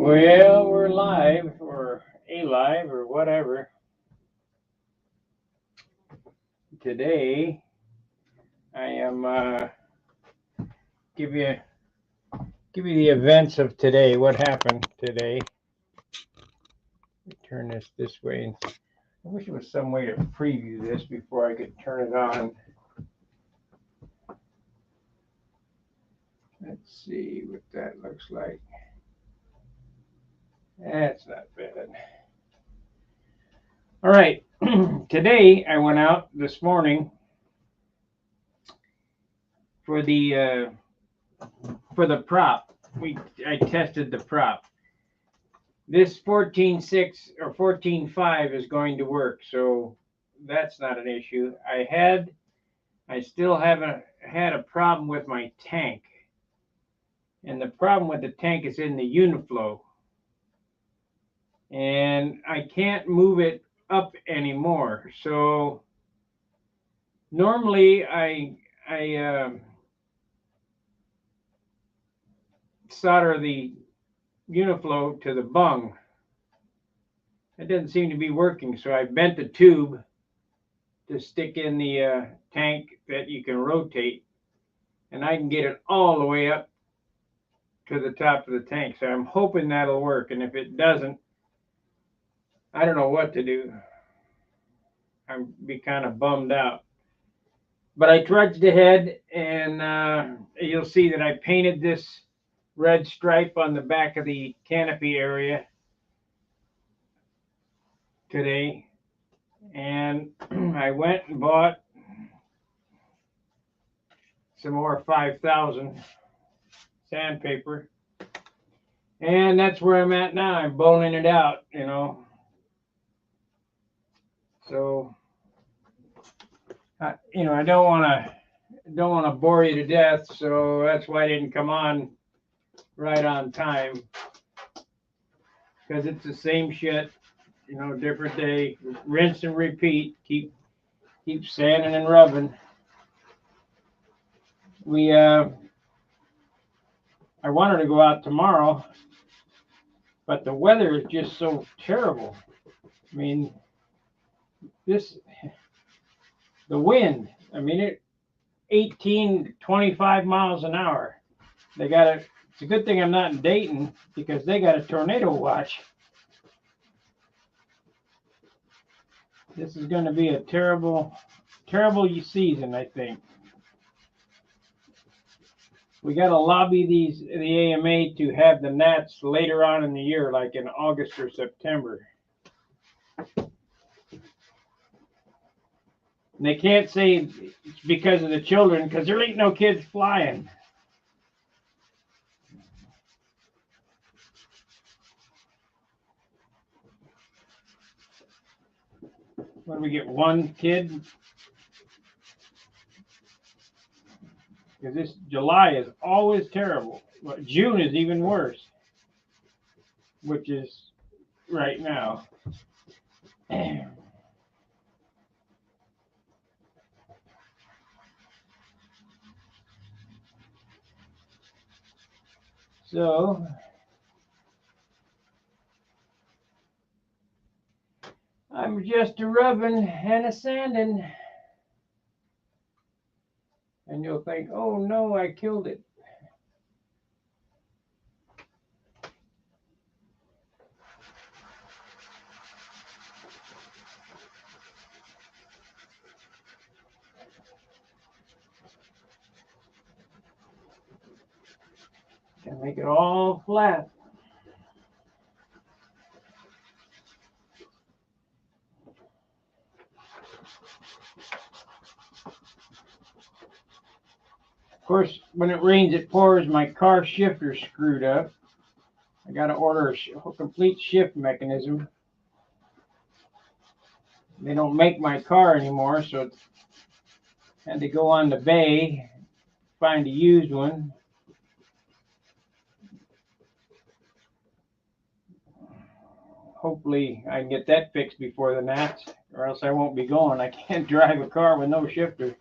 Well, we're live or alive or whatever. Today, I am give you the events of today. What happened today? Let me turn this way. I wish there was some way to preview this before I could turn it on. Let's see what that looks like. That's not bad. All right. Today I went out this morning for the prop. I tested the prop. This 14.6 or 14.5 is going to work, so that's not an issue. I still haven't had a problem with my tank, and the problem with the tank is in the uniflow, and I can't move it up anymore. So normally I solder the uniflow to the bung. It doesn't seem to be working, so I bent the tube to stick in the tank that you can rotate, and I can get it all the way up to the top of the tank. So I'm hoping that'll work, and if it doesn't, I don't know what to do. I'd be kind of bummed out. But I trudged ahead, and you'll see that I painted this red stripe on the back of the canopy area today. And I went and bought some more 5,000 sandpaper. And that's where I'm at now. I'm boning it out, So, I don't want to bore you to death. So that's why I didn't come on right on time, because it's the same shit, different day, rinse and repeat. Keep sanding and rubbing. I wanted to go out tomorrow, but the weather is just so terrible. I mean, the wind, it 18 to 25 miles an hour. It's a good thing I'm not in Dayton, because they got a tornado watch. This is going to be a terrible, terrible season, I think. We got to lobby the AMA to have the gnats later on in the year, like in August or September. And they can't say it's because of the children, because there ain't no kids flying. What do we get, one kid? Because this July is always terrible. June is even worse, which is right now. So I'm just a rubbing and a sanding. And you'll think, oh no, I killed it. Can make it all flat. Of course, when it rains, it pours. My car shifter's screwed up. I got to order a complete shift mechanism. They don't make my car anymore, so I had to go on the bay, find a used one. Hopefully, I can get that fixed before the gnats, or else I won't be going. I can't drive a car with no shifter.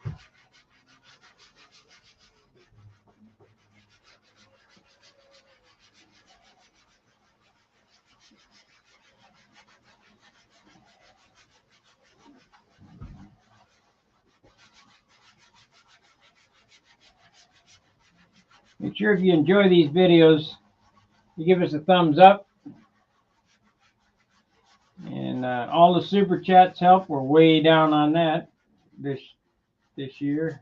Make sure if you enjoy these videos, you give us a thumbs up. And all the super chats help. We're way down on that this year.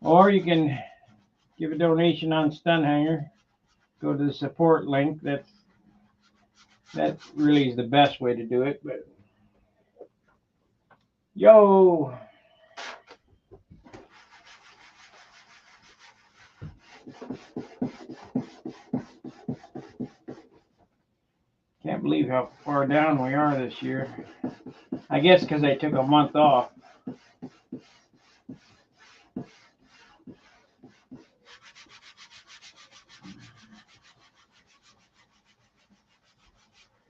Or you can give a donation on Stunhanger. Go to the support link. That really is the best way to do it. But yo, can't believe how far down we are this year. I guess because I took a month off.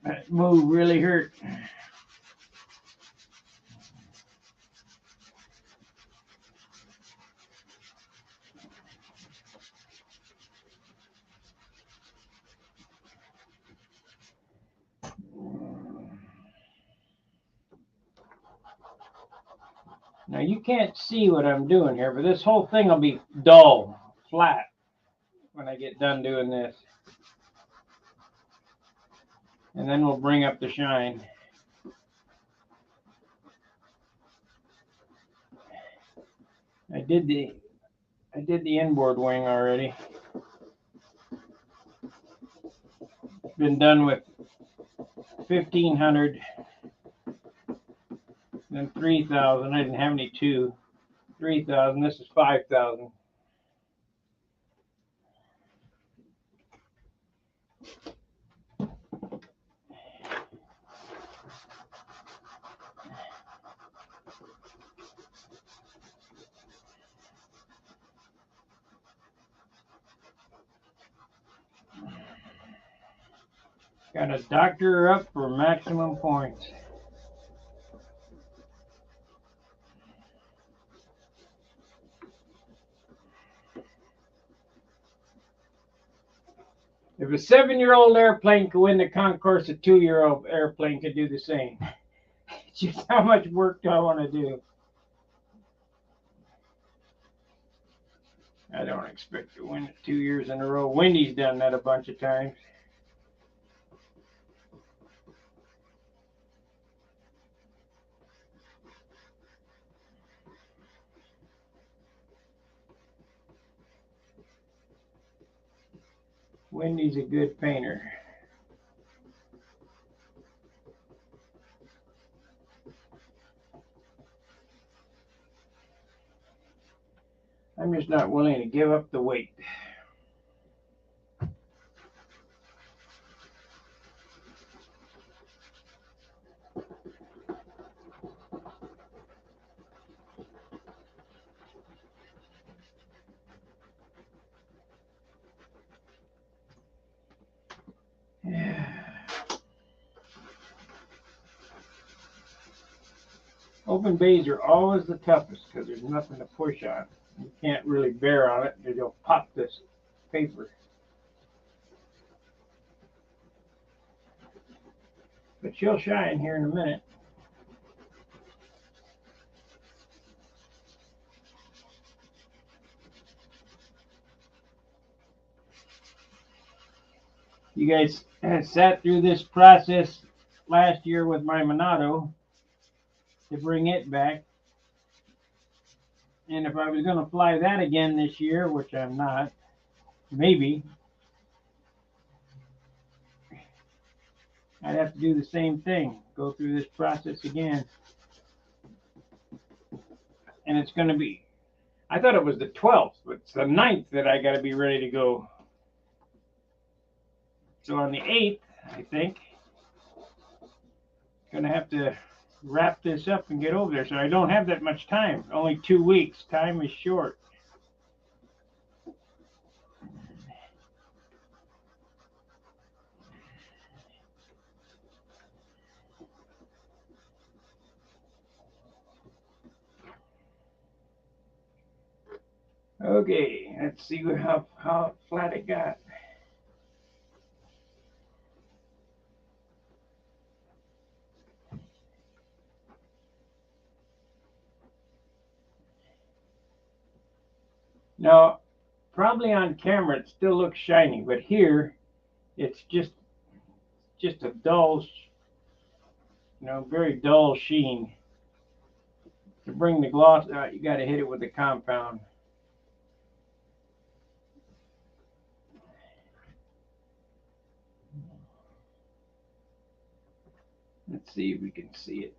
That move really hurt. Now you can't see what I'm doing here, but this whole thing will be dull, flat when I get done doing this. And then we'll bring up the shine. I did the inboard wing already. Been done with 1500, then 3000. I didn't have any 3000. This is 5000. Got to doctor her up for maximum points. If a 7-year-old airplane could win the concourse, a 2-year-old airplane could do the same. Just how much work do I want to do? I don't expect to win it 2 years in a row. Wendy's done that a bunch of times. Wendy's a good painter. I'm just not willing to give up the weight. Open bays are always the toughest because there's nothing to push on. You can't really bear on it because you'll pop this paper. But she'll shine here in a minute. You guys sat through this process last year with my Monado to bring it back. And if I was going to fly that again this year, which I'm not, maybe, I'd have to do the same thing, go through this process again. And it's going to be, I thought it was the 12th, but it's the 9th that I got to be ready to go. So on the 8th, I think, going to have to wrap this up and get over there. So I don't have that much time. Only 2 weeks. Time is short. Okay, let's see how flat it got. Now, probably on camera it still looks shiny, but here it's just a dull, very dull sheen. To bring the gloss out, you got to hit it with the compound. Let's see if we can see it.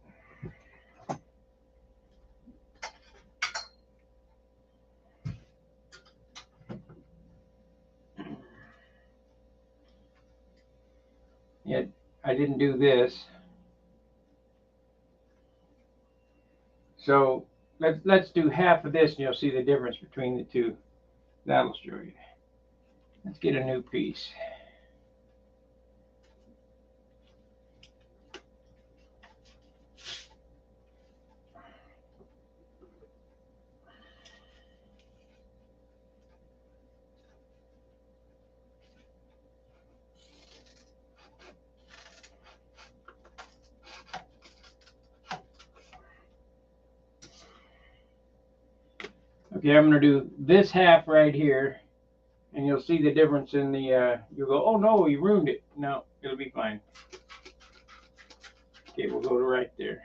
Yet I didn't do this. So let's do half of this and you'll see the difference between the two. That'll show you. Let's get a new piece. Okay, I'm going to do this half right here, and you'll see the difference in the, you'll go, oh no, you ruined it. No, it'll be fine. Okay, we'll go to right there.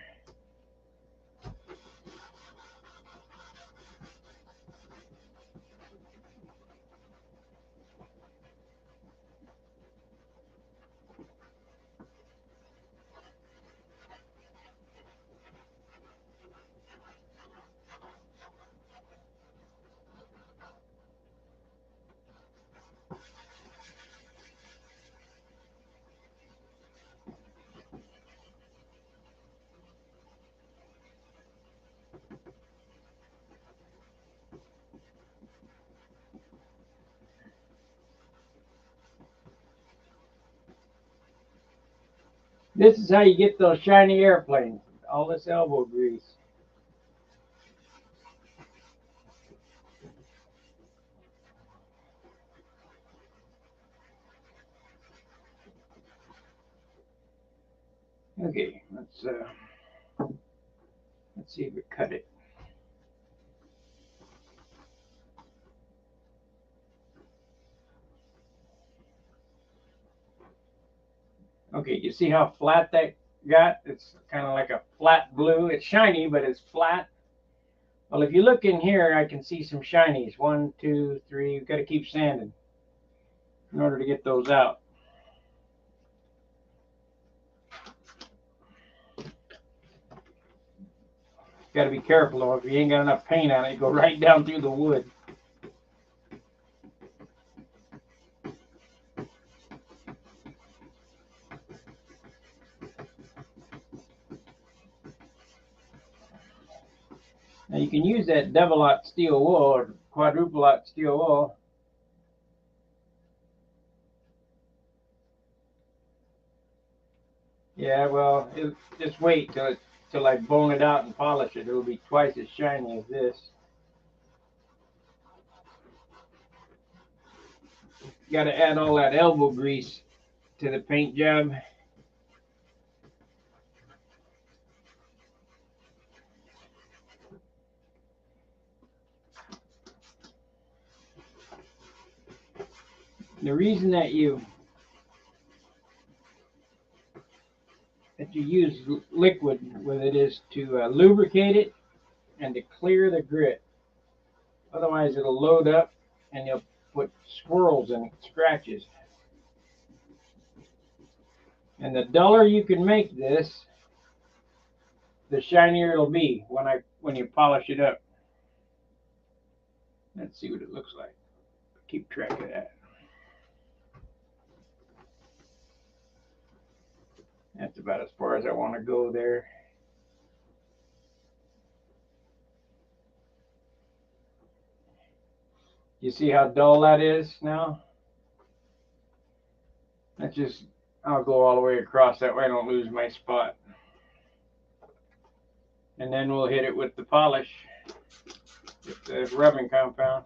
This is how you get those shiny airplanes. All this elbow grease. Okay, let's see if we cut it. Okay, you see how flat that got? It's kind of like a flat blue. It's shiny, but it's flat. Well, if you look in here, I can see some shinies. 1, 2, 3. You've got to keep sanding in order to get those out. Got to be careful though. If you ain't got enough paint on it, you go right down through the wood. Now you can use that double-aught steel wool or quadruple-aught steel wool. Yeah, well, just wait till I bone it out and polish it. It'll be twice as shiny as this. Got to add all that elbow grease to the paint job. The reason that you use liquid with it is to lubricate it and to clear the grit. Otherwise, it'll load up and you'll put swirls and scratches. And the duller you can make this, the shinier it'll be when you polish it up. Let's see what it looks like. Keep track of that. That's about as far as I want to go there. You see how dull that is now? I'll go all the way across, that way I don't lose my spot. And then we'll hit it with the polish, with the rubbing compound.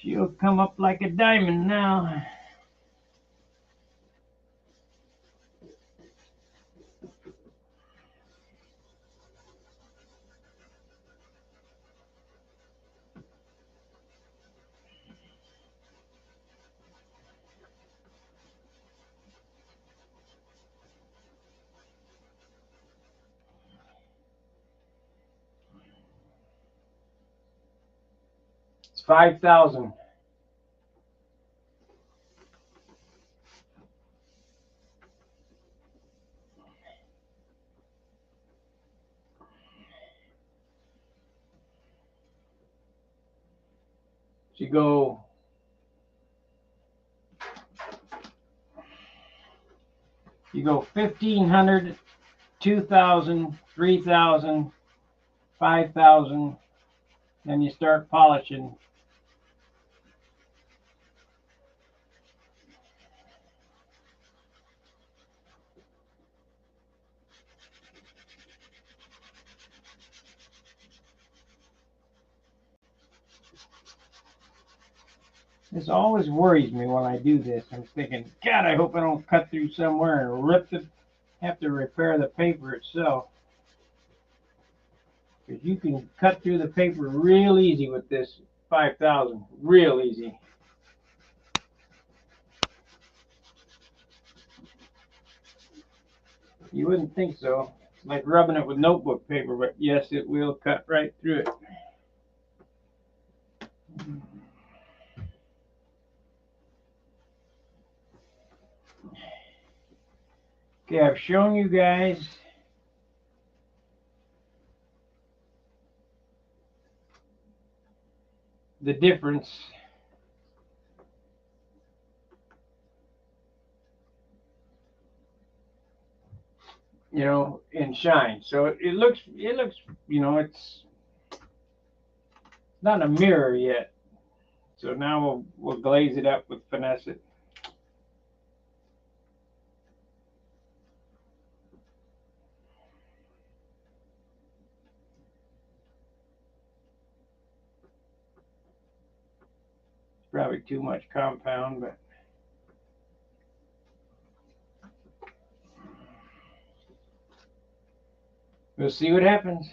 She'll come up like a diamond now. It's 5,000. You go 1,500, 2,000, 3,000, 5,000, then you start polishing. This always worries me when I do this. I'm thinking, God, I hope I don't cut through somewhere and have to repair the paper itself. Because you can cut through the paper real easy with this 5,000, real easy. You wouldn't think so. It's like rubbing it with notebook paper, but yes, it will cut right through it. Okay, I've shown you guys the difference in shine. So it looks, it's not a mirror yet. So now we'll glaze it up with finesse it. It's probably too much compound, but we'll see what happens.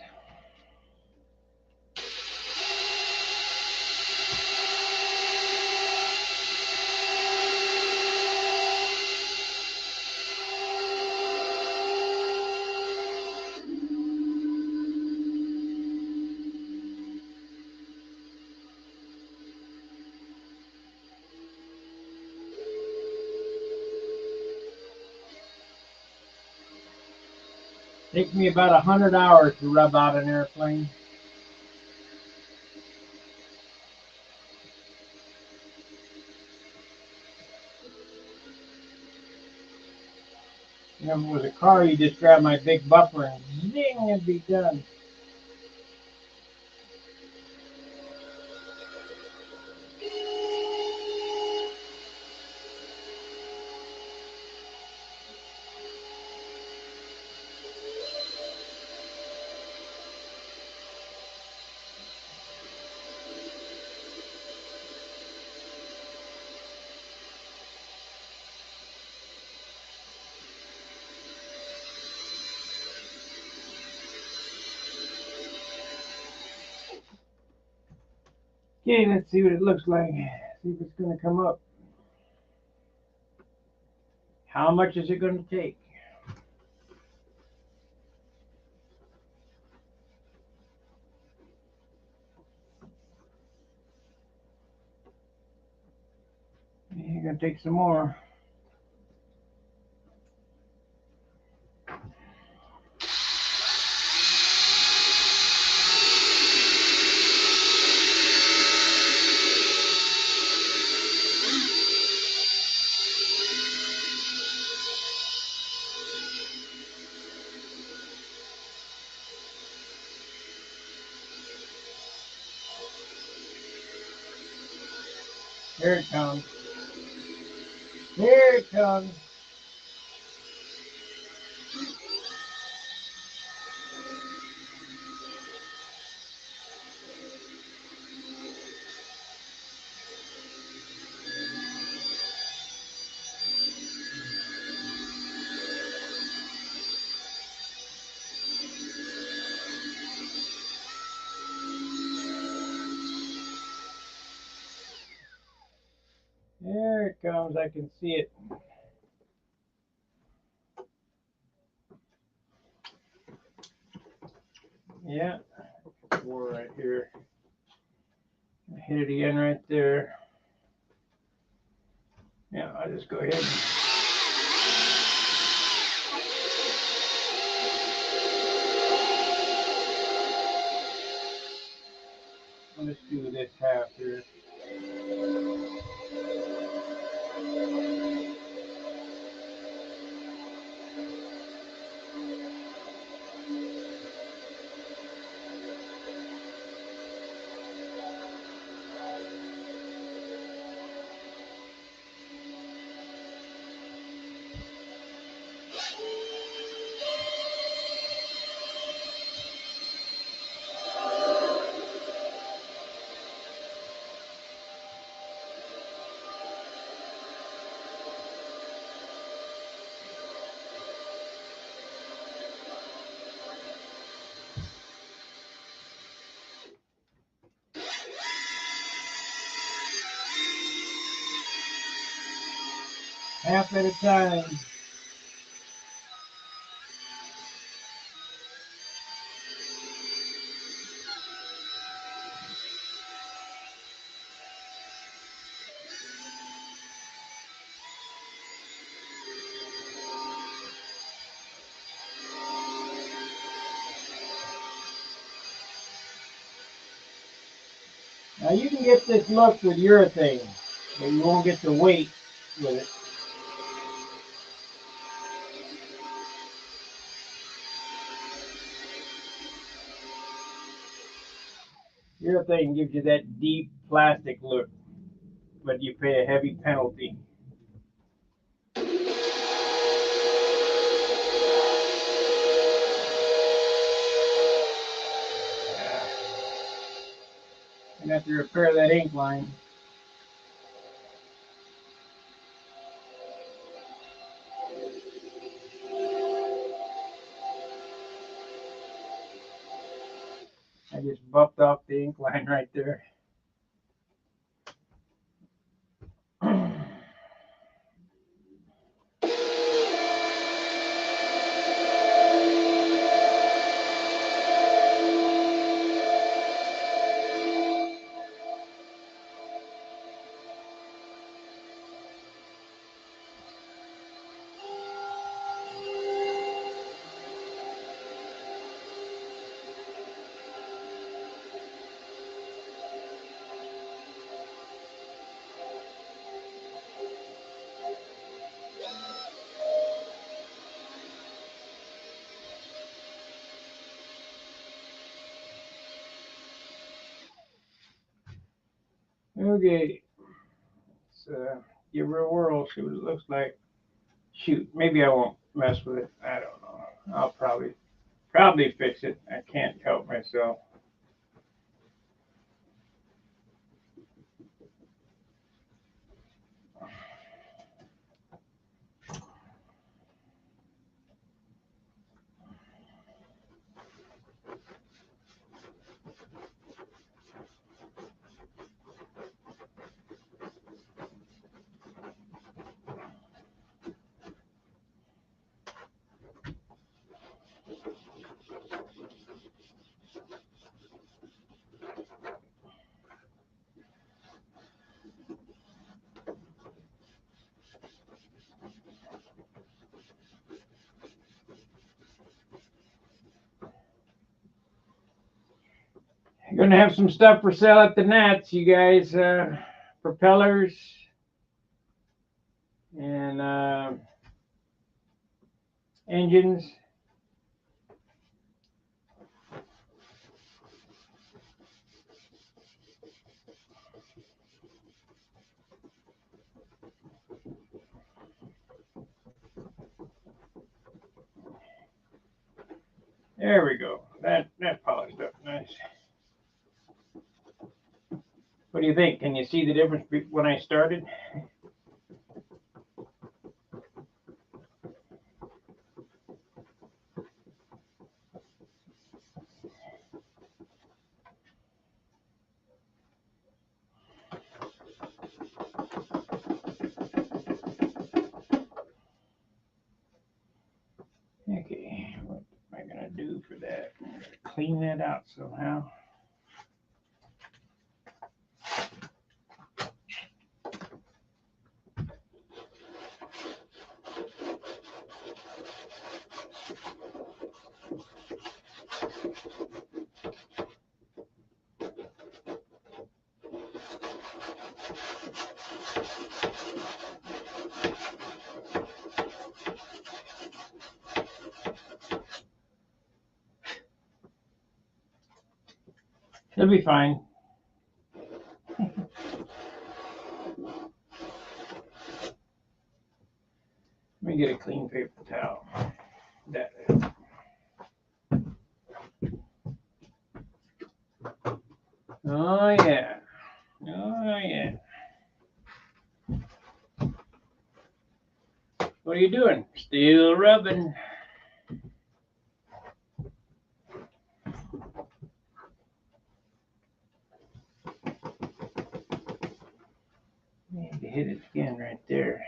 Takes me about 100 hours to rub out an airplane. If it was a car, you just grab my big buffer and zing, it'd be done. Okay, let's see what it looks like. See if it's going to come up. How much is it going to take? You're going to take some more. Here it comes. Here it comes. comes. I can see it. Yeah, we're right here. Hit it again right there. Yeah, I'll just go ahead and let's do this half here. Half at a time. Now you can get this look with urethane, but you won't get the weight with it. Urethane gives you that deep plastic look, but you pay a heavy penalty. And have to repair that ink line. I just buffed off the ink line right there. Okay, let's give her a whirl, see what it looks like. Shoot, maybe I won't mess with it. I don't know. I'll probably fix it. I can't help myself. Gonna have some stuff for sale at the Nats, you guys. Propellers and engines. There we go. That polished up nice. What do you think? Can you see the difference when I started? Okay, what am I gonna do for that? I'm gonna clean that out somehow. It'll be fine. Let me get a clean paper towel. That. Oh yeah. Oh yeah. What are you doing? Still rubbing. Need to hit it again right there.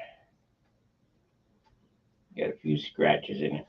Got a few scratches in it.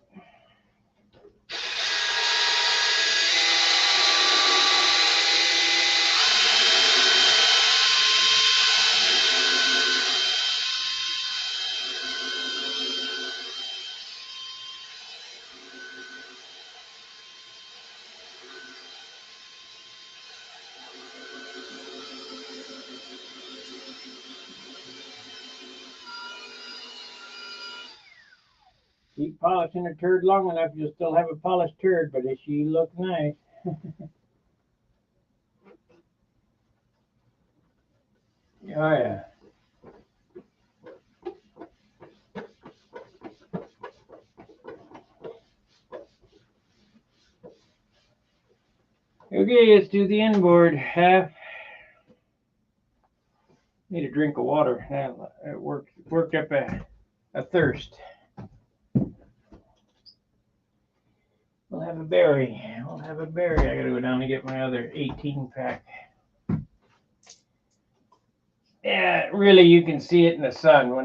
Keep polishing a turd long enough, you'll still have a polished turd, but it she look nice. Oh yeah. Okay, let's do the inboard half. Need a drink of water. It worked up a thirst. We'll have a berry. We'll have a berry. I gotta go down and get my other 18 pack. Yeah, really, you can see it in the sun.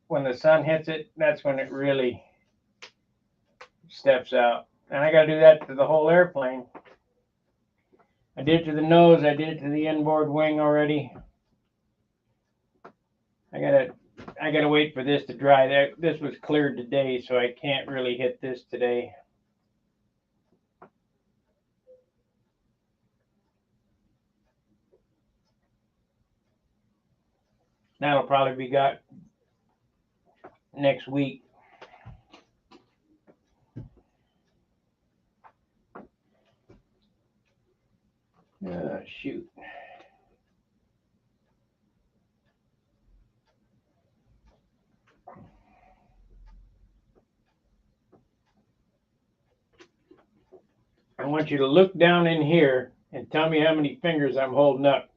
When the sun hits it, that's when it really steps out. And I gotta do that to the whole airplane. I did it to the nose. I did it to the inboard wing already. I gotta wait for this to dry. This was cleared today, so I can't really hit this today. That'll probably be got next week. Shoot. I want you to look down in here and tell me how many fingers I'm holding up.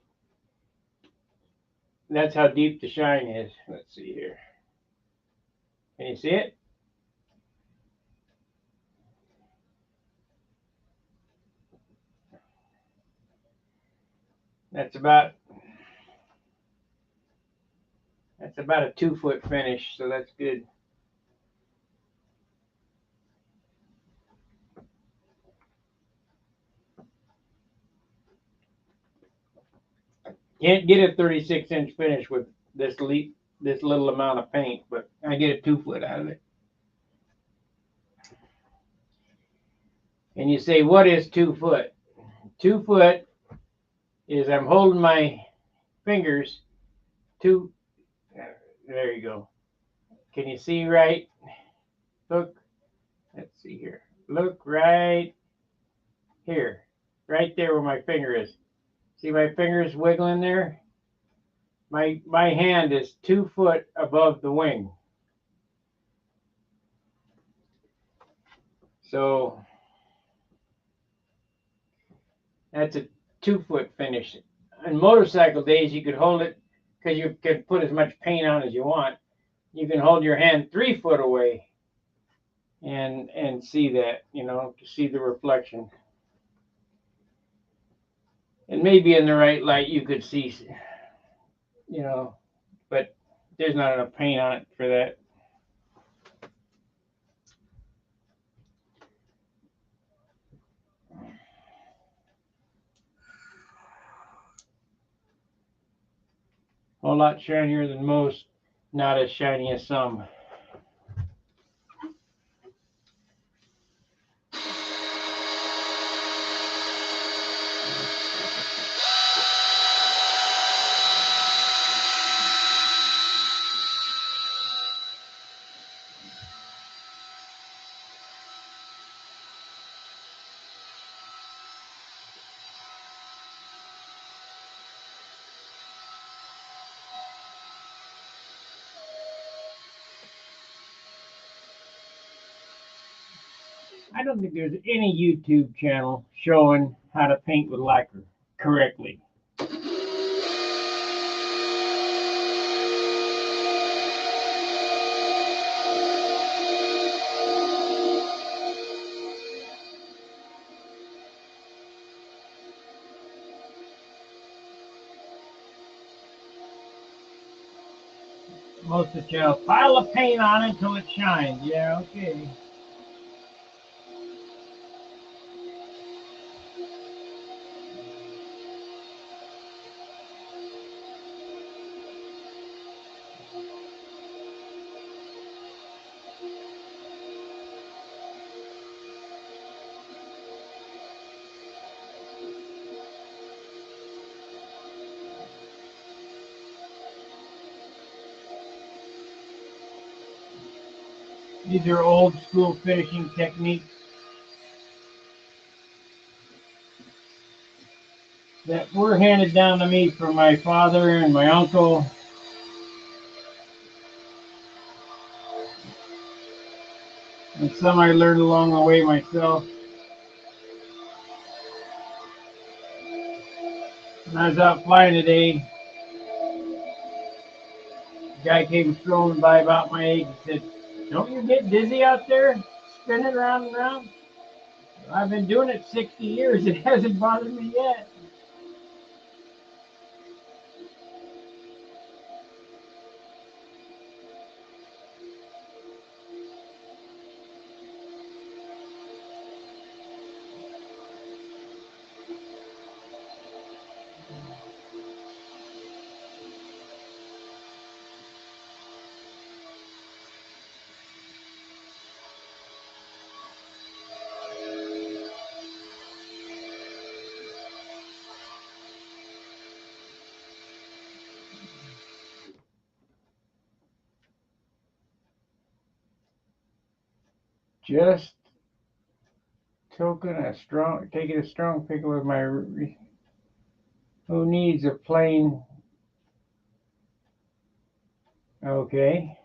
That's how deep the shine is. Let's see here. Can you see it? That's about a 2-foot finish, so that's good. Can't get a 36-inch finish with this little amount of paint, but I get a 2-foot out of it. And you say, what is 2 foot? 2 foot is I'm holding my fingers two. There you go. Can you see right? Look. Let's see here. Look right here. Right there where my finger is. See my fingers wiggling there? My hand is 2 foot above the wing. So that's a 2-foot finish. On motorcycle days, you could hold it because you can put as much paint on as you want. You can hold your hand 3 foot away and see that, to see the reflection. And maybe in the right light you could see, but there's not enough paint on it for that. whole lot shinier than most, not as shiny as some. I don't think there's any YouTube channel showing how to paint with lacquer correctly. Most of the channels pile of paint on it until it shines. Yeah, okay. These are old school finishing techniques that were handed down to me from my father and my uncle. And some I learned along the way myself. When I was out flying today, a guy came strolling by about my age and said, "Don't you get dizzy out there spinning round and round?" I've been doing it 60 years. It hasn't bothered me yet. Just taking a strong pick with my. Who needs a plain? Okay.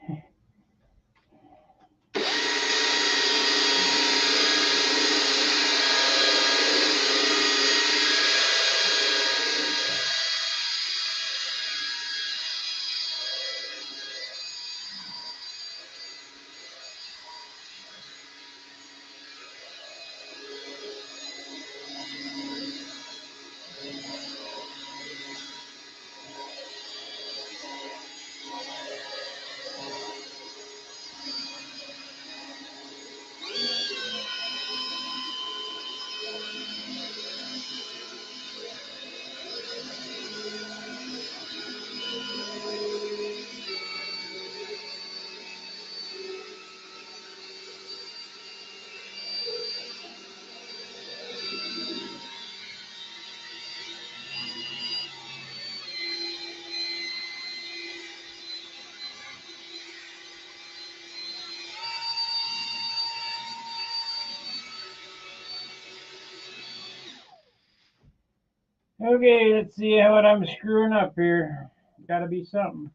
Okay, let's see what I'm screwing up here. Gotta be something.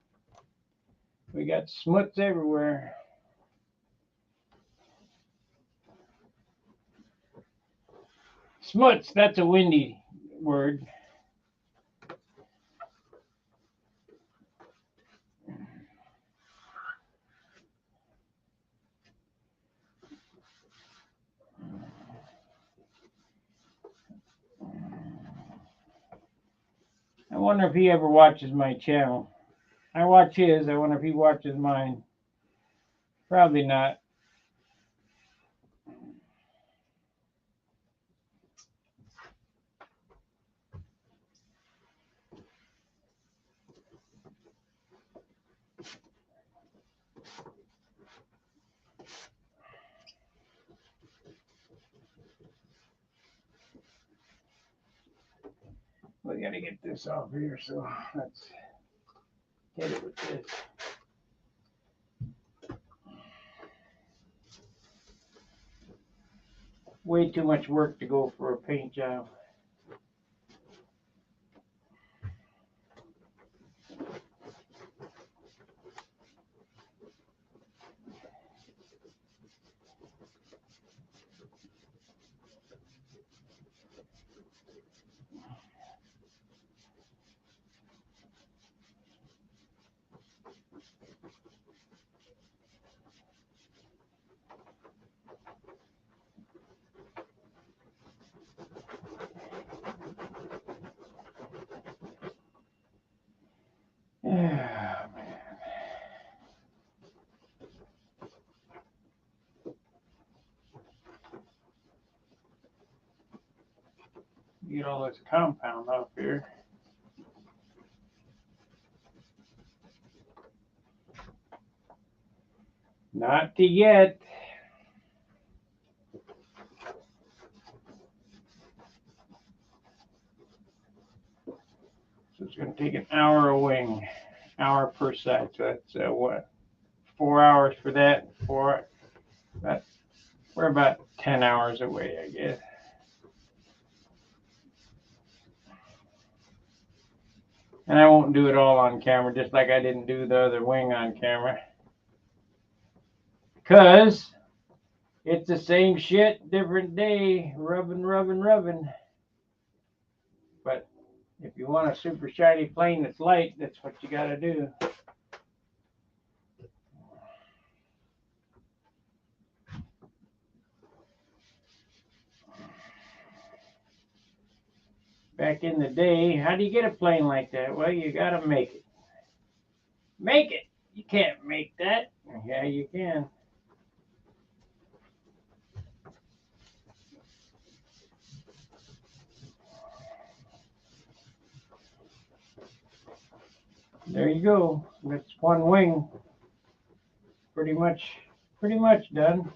We got smuts everywhere. Smuts, that's a windy word. I wonder if he ever watches my channel. I watch his. I wonder if he watches mine. Probably not. we gotta get this off here, so let's hit it with this. Way too much work to go for a paint job. Yeah, man. Get all this compound off here. Not to yet. So it's going to take an hour a wing, hour per side. So that's what, 4 hours for that. We're about 10 hours away, I guess. And I won't do it all on camera, just like I didn't do the other wing on camera. Because it's the same shit, different day, rubbing. But if you want a super shiny plane that's light, that's what you got to do. Back in the day, how do you get a plane like that? Well, you got to make it. Make it! You can't make that. Yeah, you can. There you go. That's one wing. Pretty much done.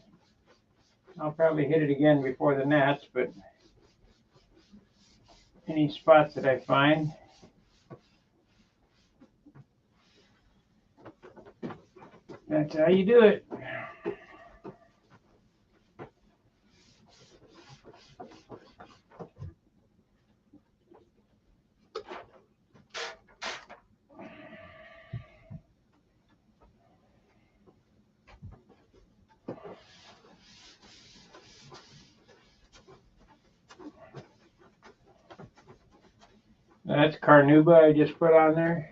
I'll probably hit it again before the gnats, but any spots that I find. That's how you do it. That's carnauba I just put on there.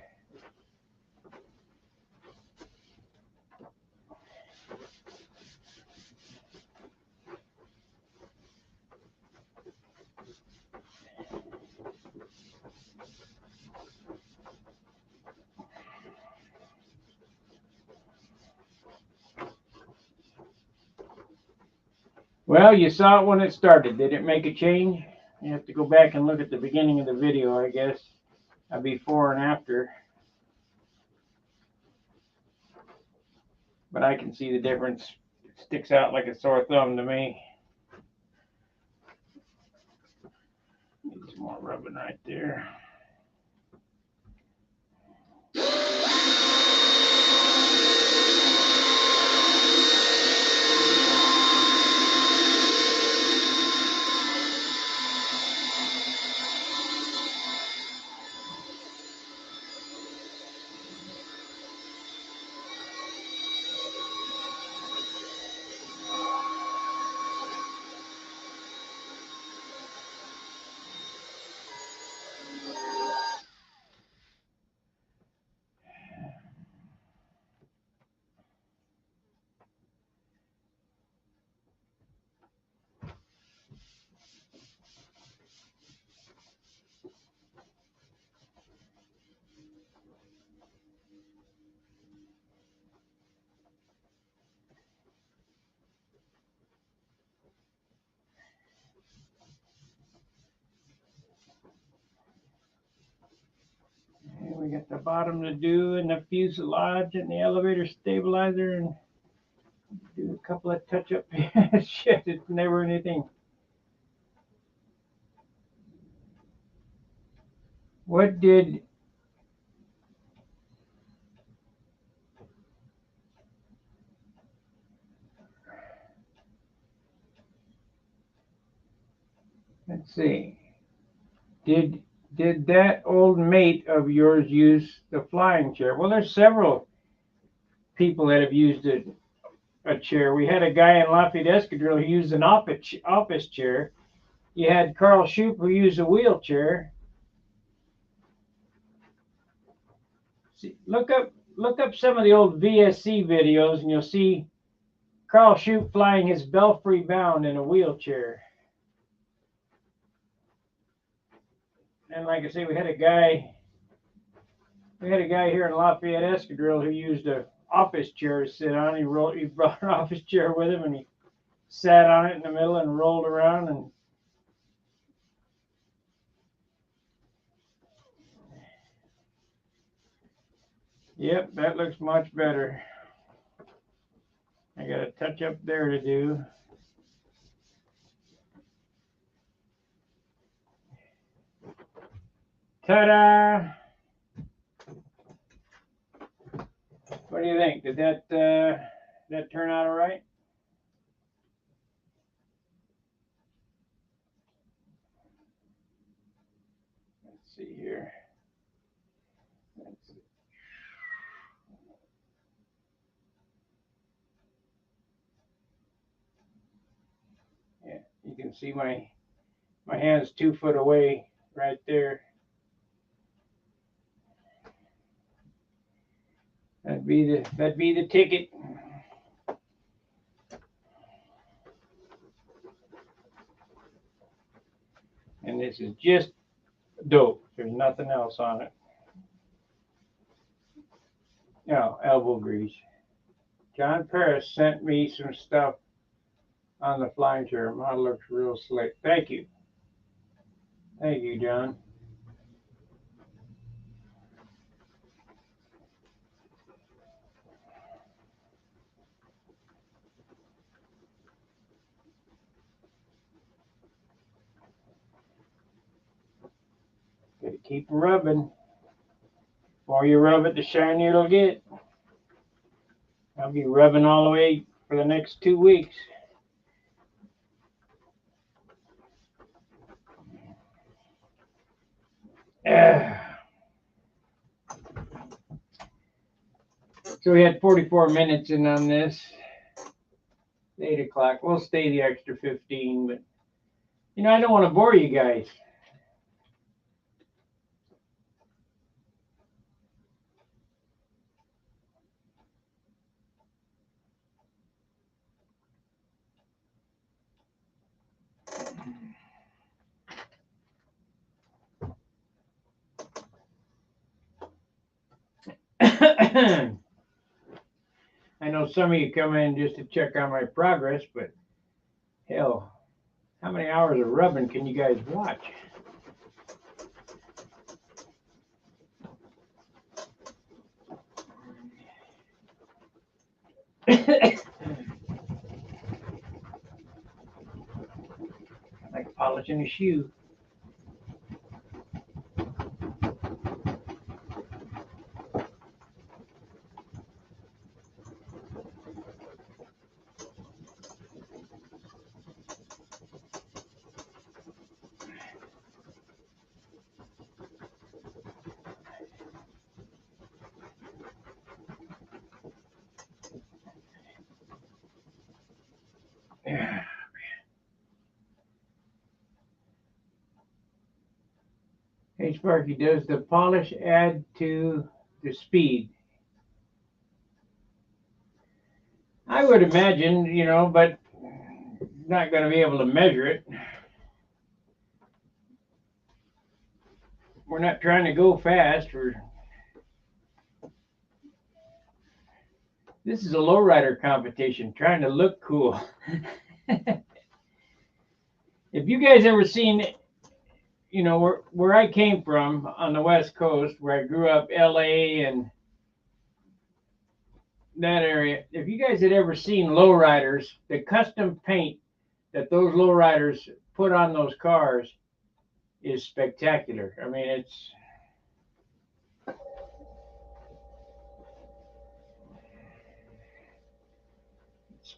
Well, you saw it when it started. Did it make a change? You have to go back and look at the beginning of the video, I guess. A before and after. But I can see the difference. It sticks out like a sore thumb to me. Need some more rubbing right there. We got the bottom to do and the fuselage and the elevator stabilizer and do a couple of touch-up. Shit, it's never anything. What did let's see. Did that old mate of yours use the flying chair? Well, there's several people that have used a chair. We had a guy in Lafayette Escadrille who used an office chair. You had Carl Shoup who used a wheelchair. See, look up some of the old VSC videos, and you'll see Carl Shoup flying his belfry bound in a wheelchair. And like I say, we had a guy here in Lafayette Escadrille who used a office chair to sit on. He brought an office chair with him, and he sat on it in the middle and rolled around. And yep, that looks much better. I got a touch up there to do. Ta-da! What do you think? Did that turn out all right? Let's see here. Yeah, you can see my hand's 2 foot away right there. That'd be the ticket. And this is just dope. There's nothing else on it. Oh, elbow grease. John Paris sent me some stuff on the flying chair. Mine looks real slick. Thank you. Thank you, John. Gotta keep rubbing. The more you rub it, the shinier it'll get. I'll be rubbing all the way for the next 2 weeks. So we had 44 minutes in on this. 8 o'clock. We'll stay the extra 15, but I don't want to bore you guys. I know some of you come in just to check on my progress, but hell, how many hours of rubbing can you guys watch? Like polishing a shoe. Hey Sparky, does the polish add to the speed? I would imagine, but not going to be able to measure it. We're not trying to go fast. This is a lowrider competition, trying to look cool. If you guys ever seen, where I came from on the West Coast, where I grew up, LA and that area, if you guys had ever seen lowriders, the custom paint that those lowriders put on those cars is spectacular. I mean,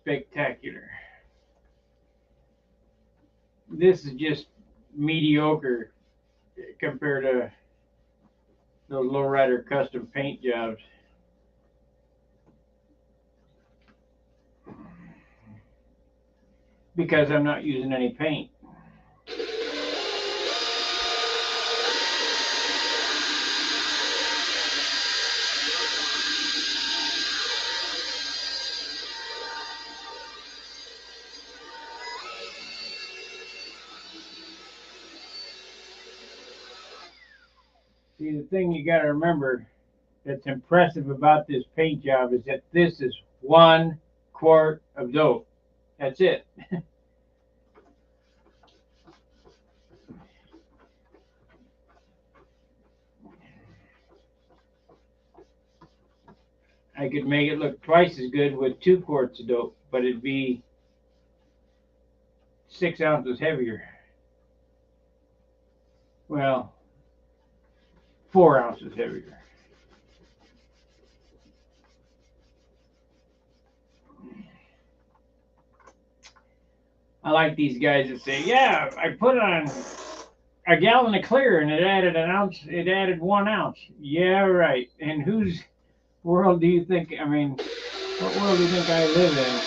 spectacular. This is just mediocre compared to those lowrider custom paint jobs. Because I'm not using any paint. See, the thing you got to remember that's impressive about this paint job is that this is 1 quart of dope. That's it. I could make it look twice as good with 2 quarts of dope, but it'd be 6 ounces heavier. Well, 4 ounces heavier. I like these guys that say, yeah, I put on a gallon of clear and it added an ounce, it added 1 ounce. Yeah, right. And whose world do you think, I mean, what world do you think I live in?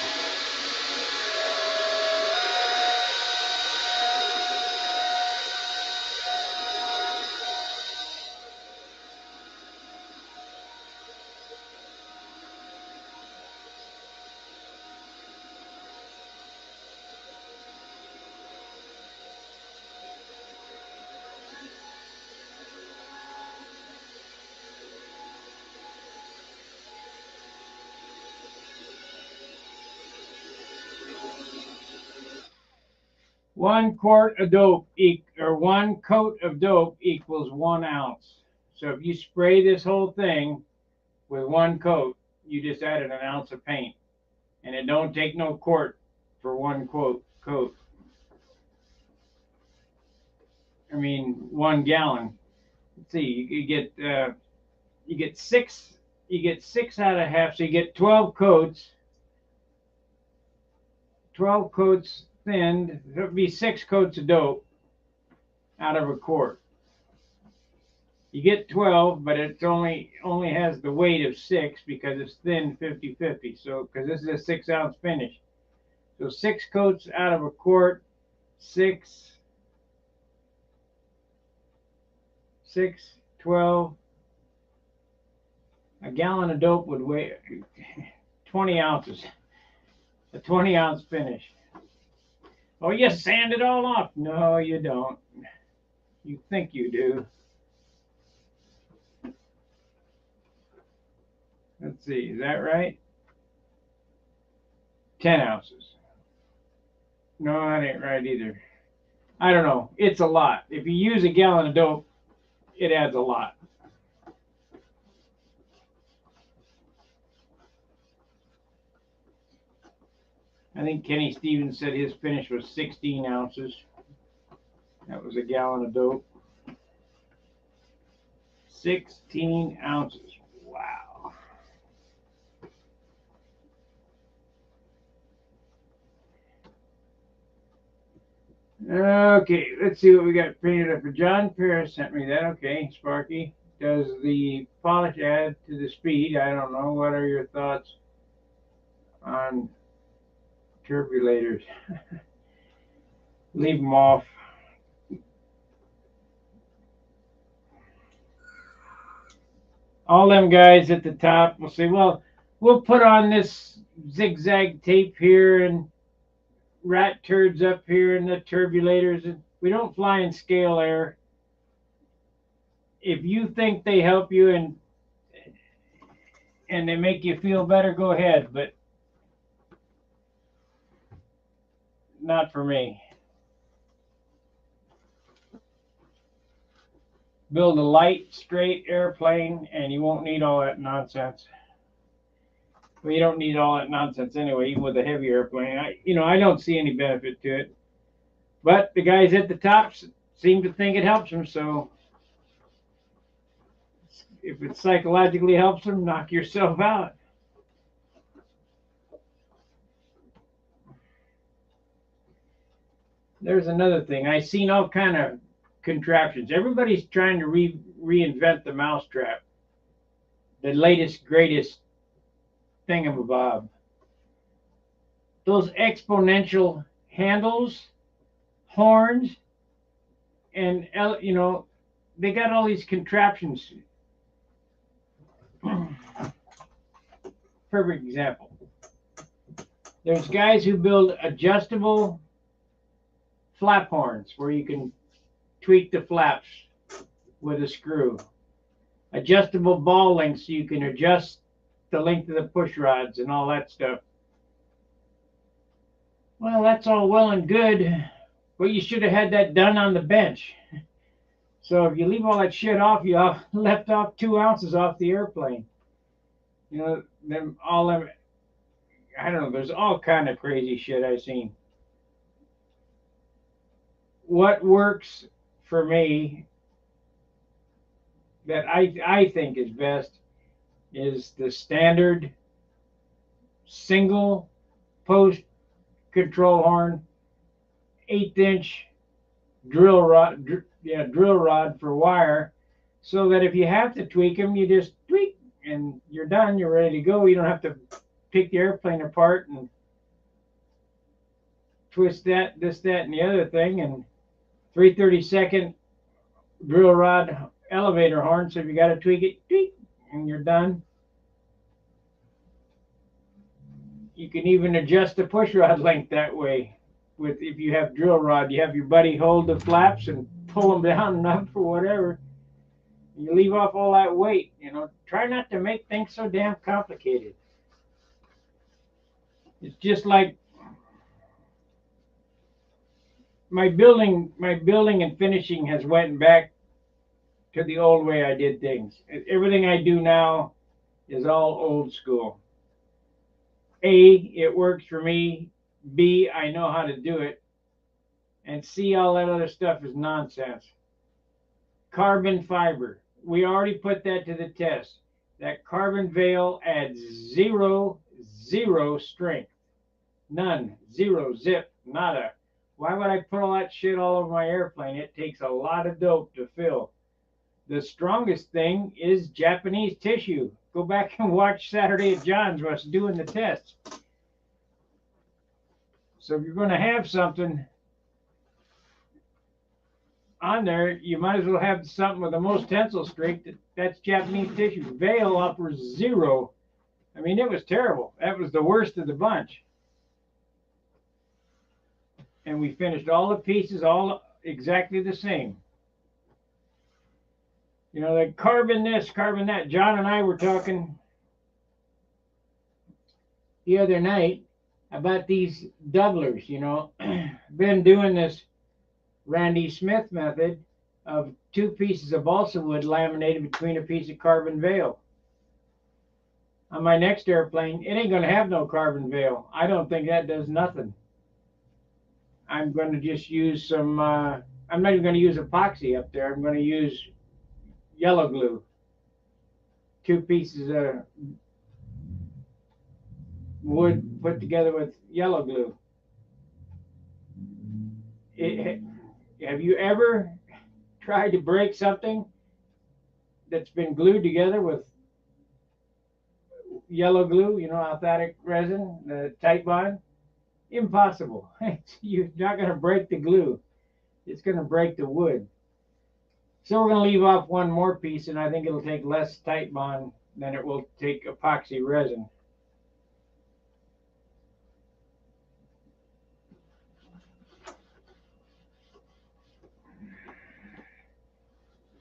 One quart of dope or 1 coat of dope equals 1 ounce. So if you spray this whole thing with 1 coat, you just added an ounce of paint, and it don't take no quart for 1 coat. I mean 1 gallon. Let's see, you get 6 out of half, so you get 12 coats. 12 coats thinned. That would be 6 coats of dope out of a quart. You get 12, but it only has the weight of 6 because it's thin 50-50. So because this is a 6 ounce finish, so 6 coats out of a quart, 12. A gallon of dope would weigh 20 ounces. A 20 ounce finish. Oh, you sand it all off. No, you don't. You think you do. Let's see, is that right? 10 ounces. No, that ain't right either. I don't know. It's a lot. If you use a gallon of dope, it adds a lot. I think Kenny Stevens said his finish was 16 ounces. That was a gallon of dope. 16 ounces. Wow. Okay, let's see what we got painted up. John Paris sent me that. Okay, Sparky. Does the polish add to the speed? I don't know. What are your thoughts on turbulators? Leave them off. All them guys at the top will say, well, we'll put on this zigzag tape here and rat turds up here in the turbulators. And we don't fly in scale air. If you think they help you and they make you feel better, go ahead, but not for me. Build a light, straight airplane, and you won't need all that nonsense. Well, you don't need all that nonsense anyway, even with a heavy airplane. I don't see any benefit to it. But the guys at the top seem to think it helps them, so if it psychologically helps them, knock yourself out. There's another thing. I seen all kind of contraptions. Everybody's trying to reinvent the mousetrap, the latest greatest thingamabob. Those exponential handles, horns, and they got all these contraptions. Perfect example. There's guys who build adjustable flap horns where you can tweak the flaps with a screw. Adjustable ball lengths so you can adjust the length of the push rods and all that stuff. Well, that's all well and good, but you should have had that done on the bench. So if you leave all that shit off, you left off 2 ounces off the airplane. I don't know, there's all kind of crazy shit I've seen. What works for me that I think is best is the standard single post control horn, 1/8" drill rod for wire, so that if you have to tweak them, you just tweak and you're done. You're ready to go. You don't have to pick the airplane apart and twist this, that, and the other thing. And 3/32 drill rod elevator horn. So if you got to tweak it, tweak, and you're done. You can even adjust the push rod length that way. If you have drill rod, you have your buddy hold the flaps and pull them down and up or whatever. You leave off all that weight. Try not to make things so damn complicated. It's just like my building and finishing has went back to the old way I did things. Everything I do now is all old school. A, it works for me. B, I know how to do it. And C, all that other stuff is nonsense. Carbon fiber. We already put that to the test. That carbon veil adds zero strength. None. Zero. Zip. Nada. Why would I put all that shit all over my airplane? It takes a lot of dope to fill. The strongest thing is Japanese tissue. Go back and watch Saturday at John's was doing the tests. So if you're going to have something on there, you might as well have something with the most tensile strength. That's Japanese tissue. Veil offers 0. I mean, it was terrible. That was the worst of the bunch. And we finished all the pieces all exactly the same. The carbon this, carbon that. John and I were talking the other night about these doublers. Been doing this Randy Smith method of 2 pieces of balsa wood laminated between a piece of carbon veil. On my next airplane, it ain't going to have no carbon veil. I don't think that does nothing. I'm going to just use some, I'm not even going to use epoxy up there. I'm going to use yellow glue. 2 pieces of wood put together with yellow glue. Have you ever tried to break something that's been glued together with yellow glue, alphatic resin, the tight bond? Impossible. You're not going to break the glue. It's going to break the wood. So we're going to leave off one more piece, and I think it'll take less tight bond than it will take epoxy resin.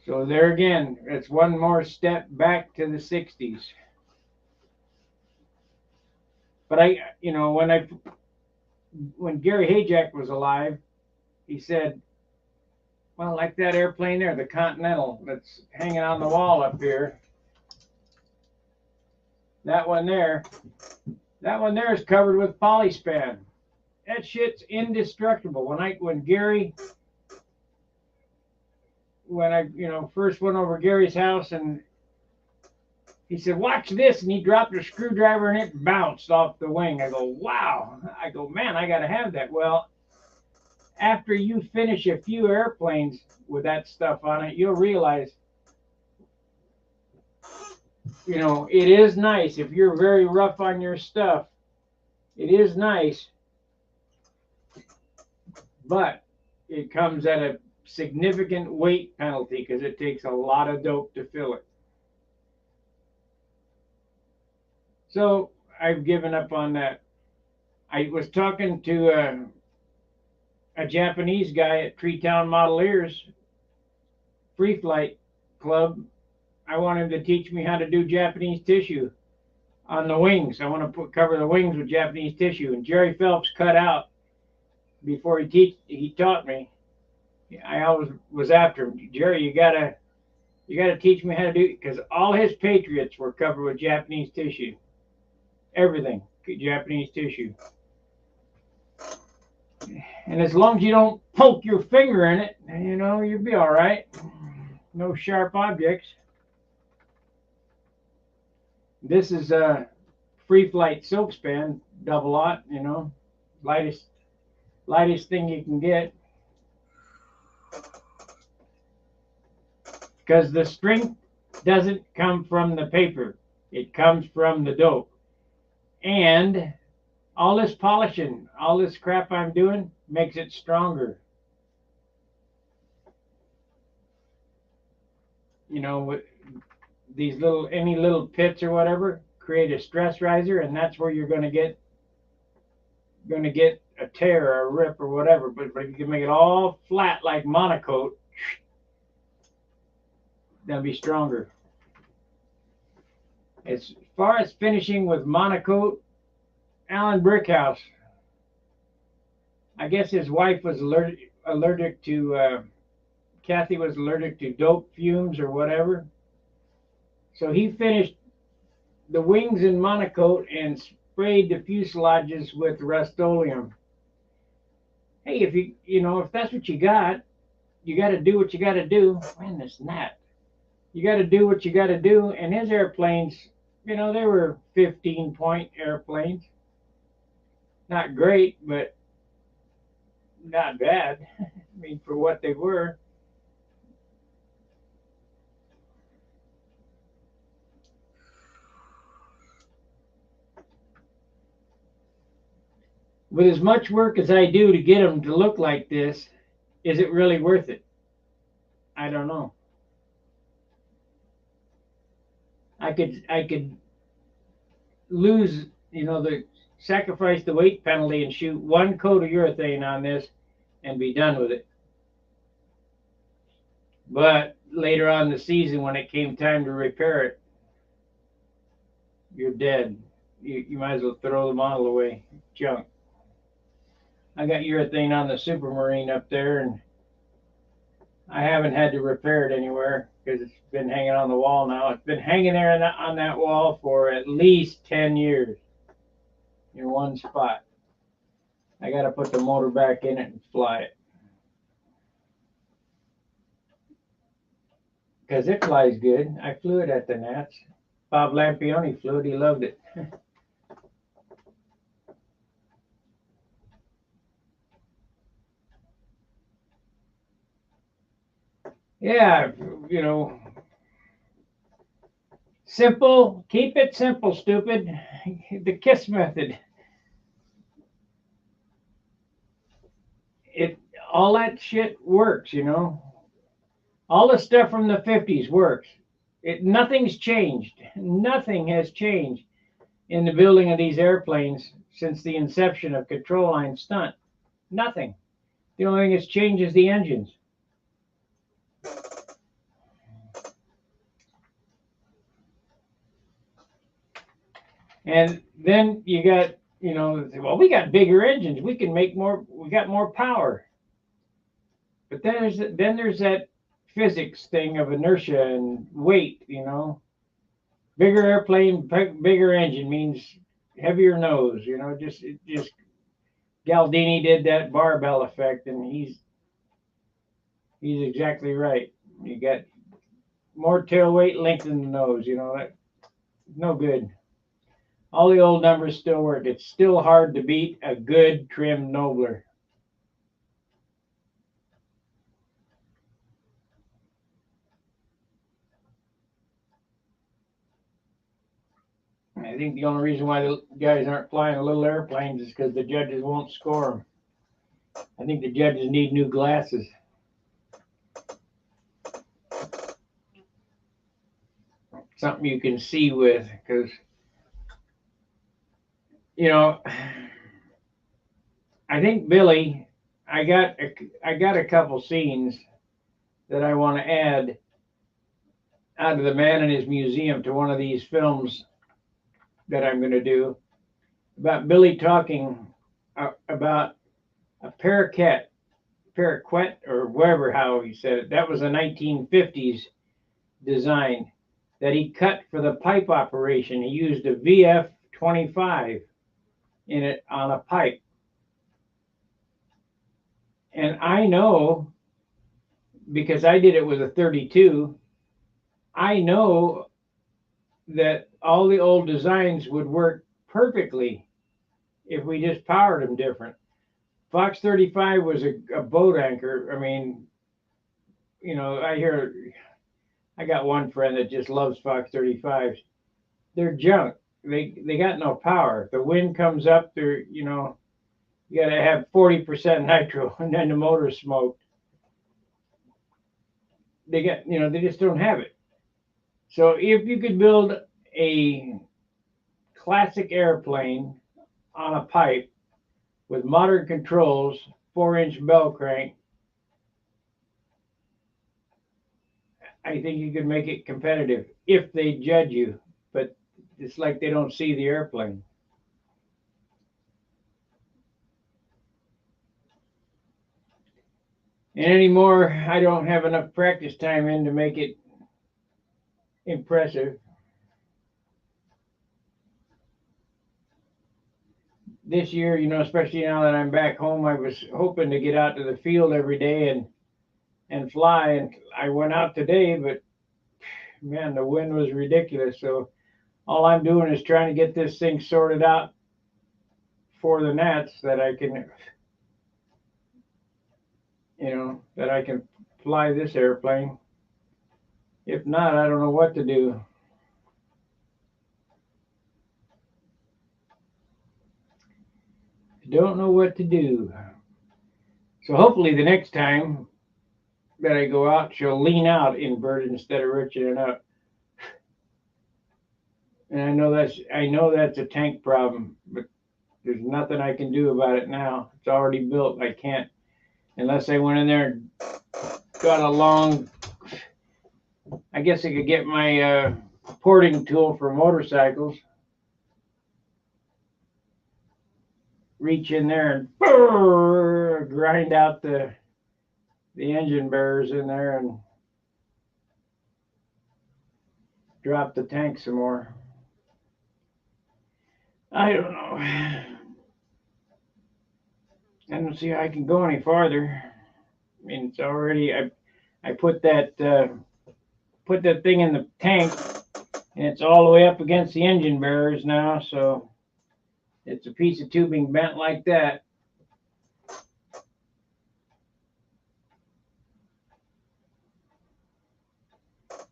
So there again, it's one more step back to the 60s. But when Gary Hayjack was alive, he said, well, like that airplane there, the Continental that's hanging on the wall up here, that one there is covered with polyspan. That shit's indestructible. When I first went over Gary's house, and he said, watch this, and he dropped a screwdriver and it bounced off the wing. I go, wow. I go, man, I got to have that. Well, after you finish a few airplanes with that stuff on it, you'll realize, it is nice if you're very rough on your stuff. It is nice, but it comes at a significant weight penalty because it takes a lot of dope to fill it. So I've given up on that. I was talking to a Japanese guy at Treetown Modeliers Free Flight Club. I want him to teach me how to do Japanese tissue on the wings. I want to cover the wings with Japanese tissue. And Jerry Phelps cut out before he taught me. I always was after him. Jerry, you gotta teach me how to do it, because all his Patriots were covered with Japanese tissue. Everything Japanese tissue. And as long as you don't poke your finger in it, you'll be all right. No sharp objects. This is a Free Flight silk span, double aught, lightest thing you can get. Because the strength doesn't come from the paper. It comes from the dope. And all this polishing, all this crap I'm doing makes it stronger. With these any little pits or whatever, create a stress riser, and that's where you're going to get a tear or a rip or whatever. But if you can make it all flat like monocoat, that'll be stronger. As far as finishing with monocoat, Alan Brickhouse, I guess his wife was allergic to, Kathy was allergic to dope fumes or whatever. So he finished the wings in monocoat and sprayed the fuselages with Rust-Oleum. Hey, if that's what you got to do what you got to do. Man, this gnat. You got to do what you got to do. And his airplanes, they were 15-point airplanes. Not great, but not bad. I mean, for what they were. With as much work as I do to get them to look like this, is it really worth it? I don't know. I could lose, sacrifice the weight penalty and shoot one coat of urethane on this and be done with it. But later on in the season, when it came time to repair it, you're dead. You might as well throw the model away. Junk. I got urethane on the Supermarine up there, and I haven't had to repair it anywhere because it's been hanging on the wall now. It's been hanging there on that wall for at least 10 years in one spot. I got to put the motor back in it and fly it. Because it flies good. I flew it at the Nats. Bob Lampione flew it. He loved it. Yeah, simple. Keep it simple, stupid. The KISS method. All that shit works, All the stuff from the 50s works. Nothing's changed. Nothing has changed in the building of these airplanes since the inception of control line stunt. Nothing. The only thing that's changed is the engines. And then you got, well, we got bigger engines. We can make more. We got more power. But then there's that physics thing of inertia and weight. Bigger airplane, bigger engine means heavier nose. Just Galdini did that barbell effect, and he's exactly right. You got more tail weight, lengthen the nose. That no good. All the old numbers still work. It's still hard to beat a good trimmed Nobler. I think the only reason why the guys aren't flying little airplanes is because the judges won't score them. I think the judges need new glasses. Something you can see with, because, you know, I think Billy, I got a couple scenes that I want to add out of The Man in His Museum to one of these films that I'm going to do about Billy talking about a paraquet, or whatever how he said it. That was a 1950s design that he cut for the pipe operation. He used a VF-25 in it on a pipe. And I know, because I did it with a 32, I know that all the old designs would work perfectly if we just powered them different. Fox 35 was a boat anchor. I mean, you know, I got one friend that just loves Fox 35s. They're junk. They got no power. If the wind comes up, you got to have 40% nitro, and then the motor's smoked. They just don't have it. So if you could build a classic airplane on a pipe with modern controls, 4-inch bell crank, I think you could make it competitive if they judge you. But it's like they don't see the airplane. And anymore, I don't have enough practice time in to make it impressive. This year, especially now that I'm back home, I was hoping to get out to the field every day and fly. And I went out today, but man, the wind was ridiculous. So all I'm doing is trying to get this thing sorted out for the Nats that I can, that I can fly this airplane. If not, I don't know what to do. Don't know what to do. So hopefully the next time that I go out, she'll lean out inverted instead of richening up. And I know that's a tank problem, but there's nothing I can do about it now. It's already built. I can't, unless I went in there and got a long, I guess I could get my porting tool for motorcycles, reach in there and grind out the engine bearers in there and drop the tank some more. I don't know. I don't see how I can go any farther. I mean, it's already, I put that thing in the tank, and it's all the way up against the engine bearers now, so it's a piece of tubing bent like that.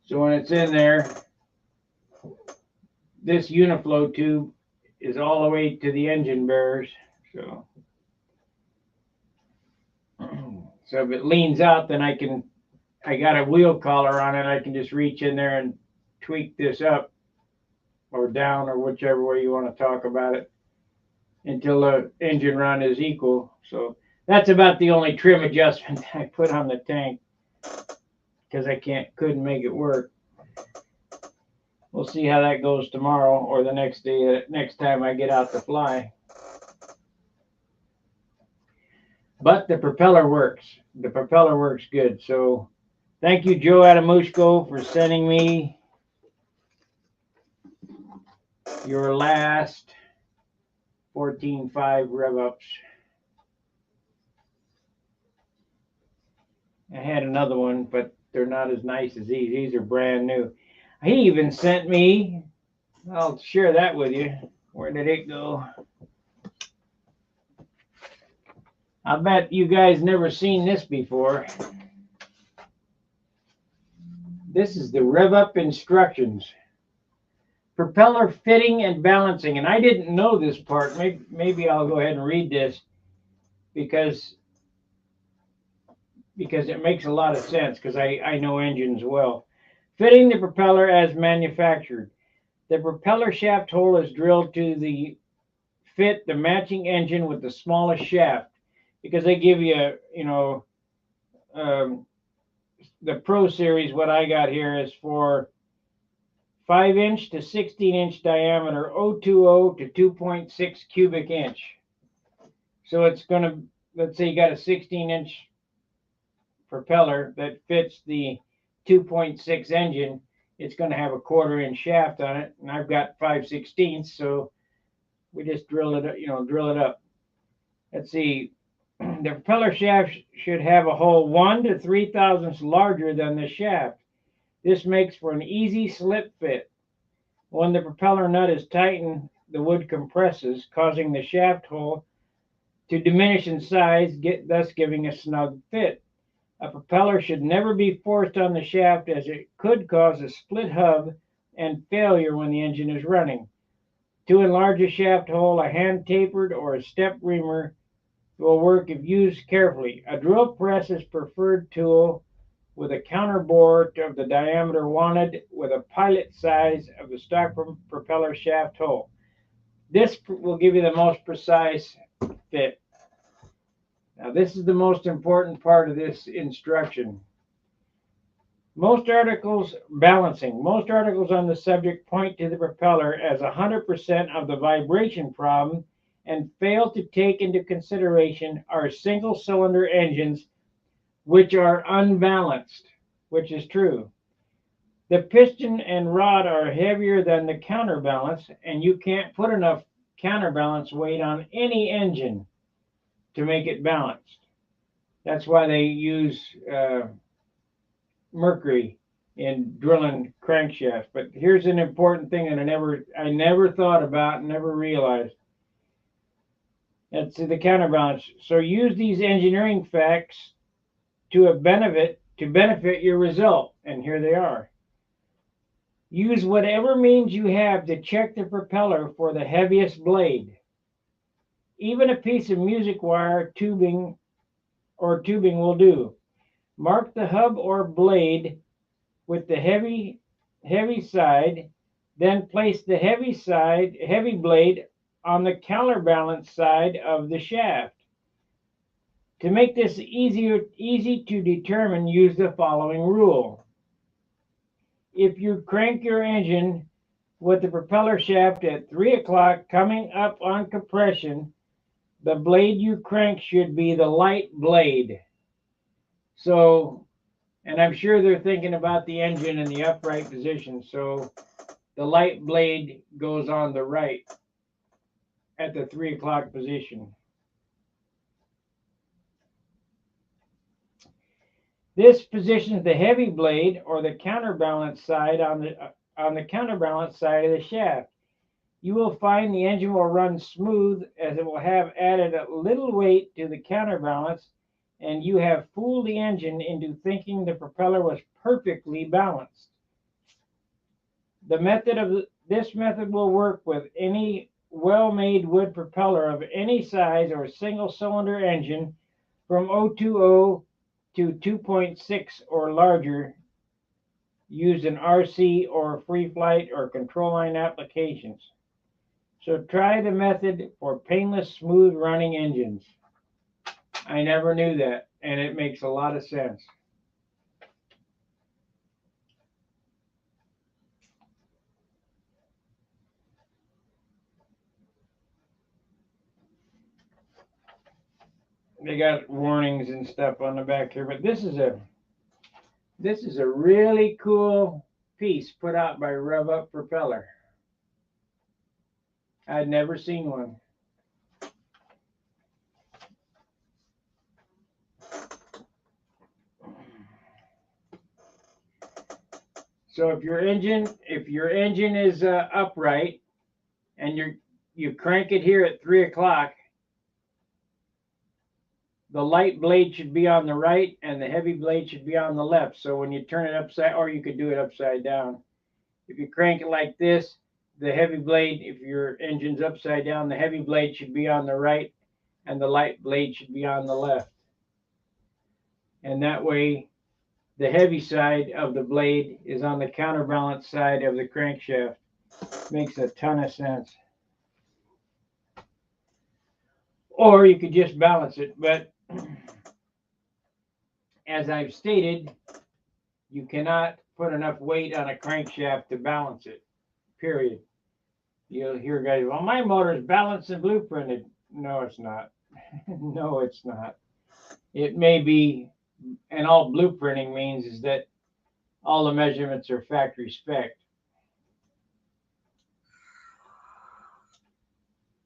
So when it's in there, this uniflow tube is all the way to the engine bearers. So if it leans out, then I got a wheel collar on it. I can just reach in there and tweak this up or down or whichever way you want to talk about it until the engine run is equal. So that's about the only trim adjustment I put on the tank because I couldn't make it work. We'll see how that goes tomorrow or the next day, next time I get out to fly. But the propeller works. The propeller works good. So thank you, Joe Adamushko, for sending me your last 14.5 rev ups. I had another one, but they're not as nice as these. These are brand new. He even sent me, I'll share that with you. Where did it go? I bet you guys never seen this before. This is the rev up instructions propeller fitting and balancing. And I didn't know this part. Maybe I'll go ahead and read this because it makes a lot of sense because I know engines well. Fitting the propeller as manufactured. The propeller shaft hole is drilled to fit the matching engine with the smallest shaft because they give you, um, the Pro Series. What I got here is for 5-inch to 16-inch diameter, 020 to 2.6 cubic inch. So it's going to, let's say you got a 16-inch propeller that fits the 2.6 engine, it's going to have a 1/4-inch shaft on it, and I've got 5/16, so we just drill it up. Let's see, the propeller shaft should have a hole 1 to 3 thousandths larger than the shaft. This makes for an easy slip fit. When the propeller nut is tightened, the wood compresses, causing the shaft hole to diminish in size, thus giving a snug fit. A propeller should never be forced on the shaft as it could cause a split hub and failure when the engine is running. To enlarge a shaft hole, a hand tapered or a step reamer will work if used carefully. A drill press is preferred tool with a counter bore of the diameter wanted with a pilot size of the stock propeller shaft hole. This will give you the most precise fit. Now this is the most important part of this instruction. Most articles on the subject point to the propeller as 100% of the vibration problem and fail to take into consideration our single cylinder engines which are unbalanced, which is true. The piston and rod are heavier than the counterbalance, and you can't put enough counterbalance weight on any engine to make it balanced. That's why they use mercury in drilling crankshafts. But here's an important thing that I never thought about and never realized. That's the counterbalance. So use these engineering facts to benefit your result, and here they are. Use whatever means you have to check the propeller for the heaviest blade. Even a piece of music wire tubing will do. Mark the hub or blade with the heavy side, then place the heavy blade on the counterbalance side of the shaft. To make this easy to determine, use the following rule. If you crank your engine with the propeller shaft at 3 o'clock coming up on compression, the blade you crank should be the light blade. So, and I'm sure they're thinking about the engine in the upright position, so the light blade goes on the right at the 3 o'clock position. This positions the heavy blade or the counterbalance side on the counterbalance side of the shaft. You will find the engine will run smooth as it will have added a little weight to the counterbalance, and you have fooled the engine into thinking the propeller was perfectly balanced. This method will work with any well-made wood propeller of any size or single cylinder engine from 020 to 2.6 or larger, used in RC or free flight or control line applications. So try the method for painless, smooth running engines. I never knew that, and it makes a lot of sense. They got warnings and stuff on the back here, but this is a really cool piece put out by Rev Up Propeller. I'd never seen one. So if your engine is upright and you crank it here at 3 o'clock, the light blade should be on the right and the heavy blade should be on the left. So when you turn it upside, or you could do it upside down. If you crank it like this, the heavy blade, if your engine's upside down, the heavy blade should be on the right and the light blade should be on the left. And that way, the heavy side of the blade is on the counterbalance side of the crankshaft. Makes a ton of sense. Or you could just balance it, but as I've stated, you cannot put enough weight on a crankshaft to balance it, period. You'll hear guys, well, my motor is balanced and blueprinted. No, it's not. No, it's not. It may be, and all blueprinting means is that all the measurements are factory spec.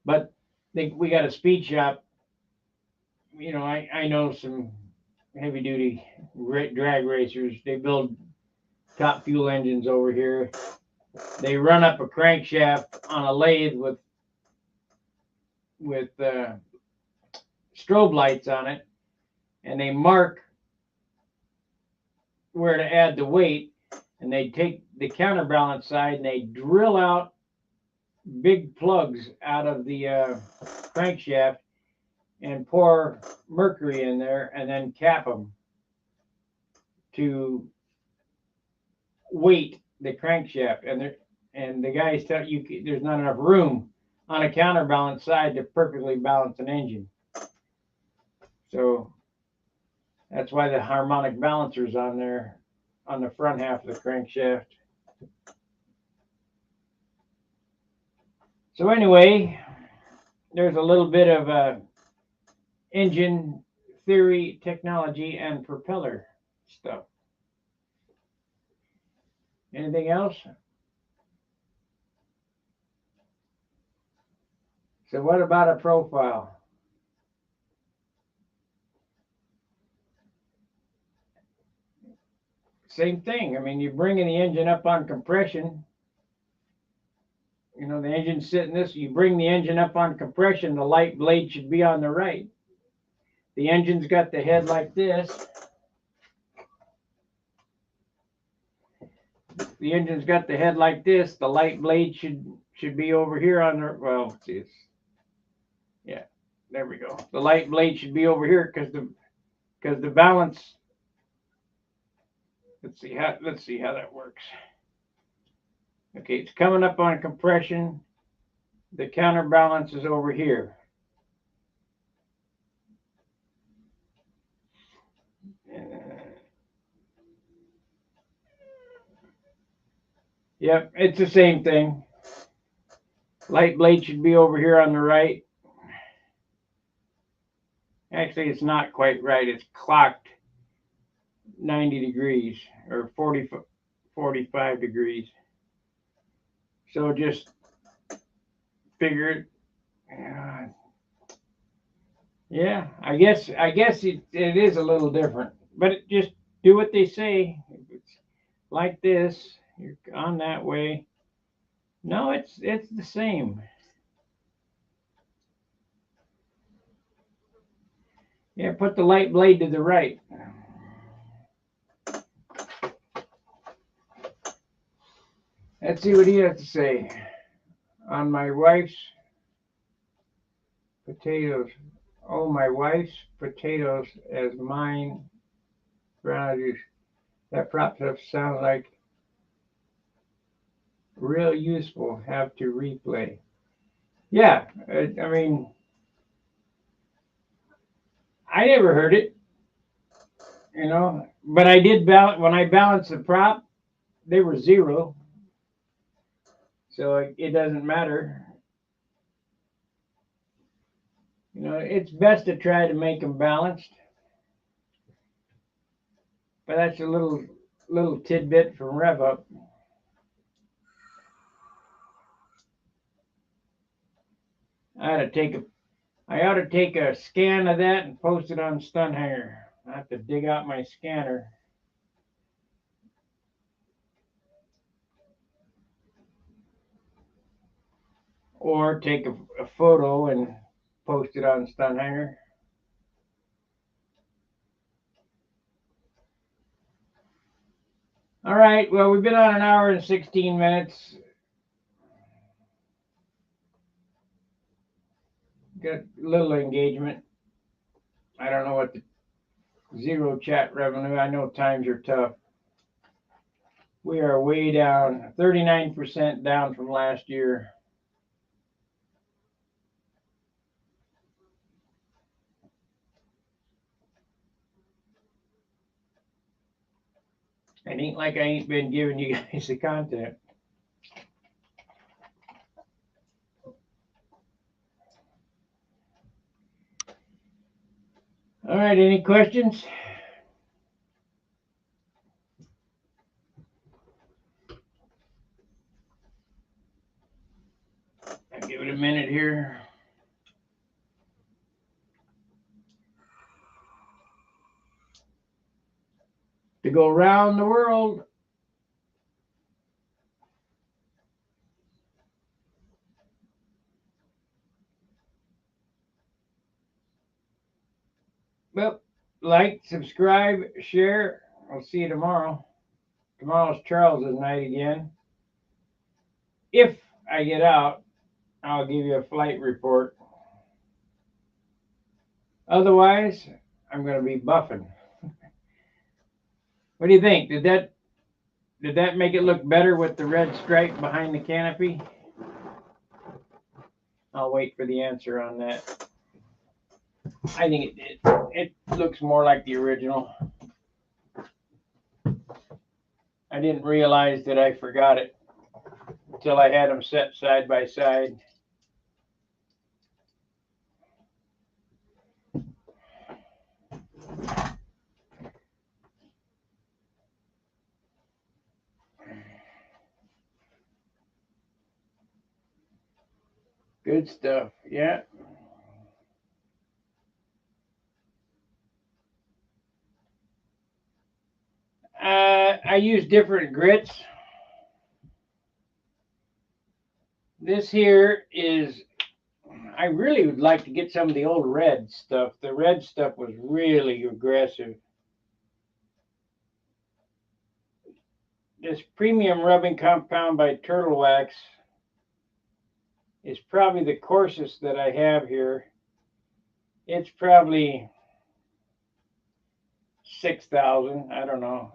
But we got a speed shop. You know, I know some heavy duty drag racers. They build top fuel engines over here. They run up a crankshaft on a lathe with strobe lights on it, and they mark where to add the weight, and they take the counterbalance side and they drill out big plugs out of the crankshaft and pour mercury in there and then cap them to weight the crankshaft. And the guys tell you there's not enough room on a counterbalance side to perfectly balance an engine. So that's why the harmonic balancer's on there on the front half of the crankshaft. So anyway, there's a little bit of engine theory, technology, and propeller stuff. Anything else? So what about a profile? Same thing. I mean, you're bringing the engine up on compression. You know, the engine's sitting this, you bring the engine up on compression, the light blade should be on the right. The engine's got the head like this. The engine's got the head like this. The light blade should be over here on the, well, see, yeah, there we go. The light blade should be over here because the balance. Let's see how that works. Okay, it's coming up on compression. The counterbalance is over here. Yep, it's the same thing. Light blade should be over here on the right. Actually, it's not quite right. It's clocked 90 degrees or 45 degrees. So just figure it. Yeah, I guess it is a little different, but just do what they say. If it's like this, you're on that way. No, it's the same. Yeah, put the light blade to the right. Let's see what he has to say on my wife's potatoes. Oh, my wife's potatoes as mine ground juice. That prop stuff sounds like real useful. Have to replay. Yeah, I mean, I never heard it, you know, but I did balance when I balanced the prop. They were 0, so it doesn't matter. You know, it's best to try to make them balanced. But that's a little tidbit from Rev Up. I ought to take a scan of that and post it on Stun Hanger. I have to dig out my scanner. Or take a photo and post it on Stun Hanger. All right, well, we've been on an hour and 16 minutes. Got little engagement. I don't know what the zero chat revenue. I know times are tough. We are way down, 39% down from last year. It ain't like I ain't been giving you guys the content. All right, any questions? I'll give it a minute here. To go around the world. Well, like, subscribe, share. I'll see you tomorrow. Tomorrow's Charles's night again. If I get out, I'll give you a flight report. Otherwise, I'm going to be buffing. What do you think? Did that make it look better with the red stripe behind the canopy? I'll wait for the answer on that. I think it did. It looks more like the original. I didn't realize that I forgot it until I had them set side by side. Good stuff, yeah. I use different grits. This here is, I really would like to get some of the old red stuff. The red stuff was really aggressive. This premium rubbing compound by Turtle Wax is probably the coarsest that I have here. It's probably 6,000, I don't know.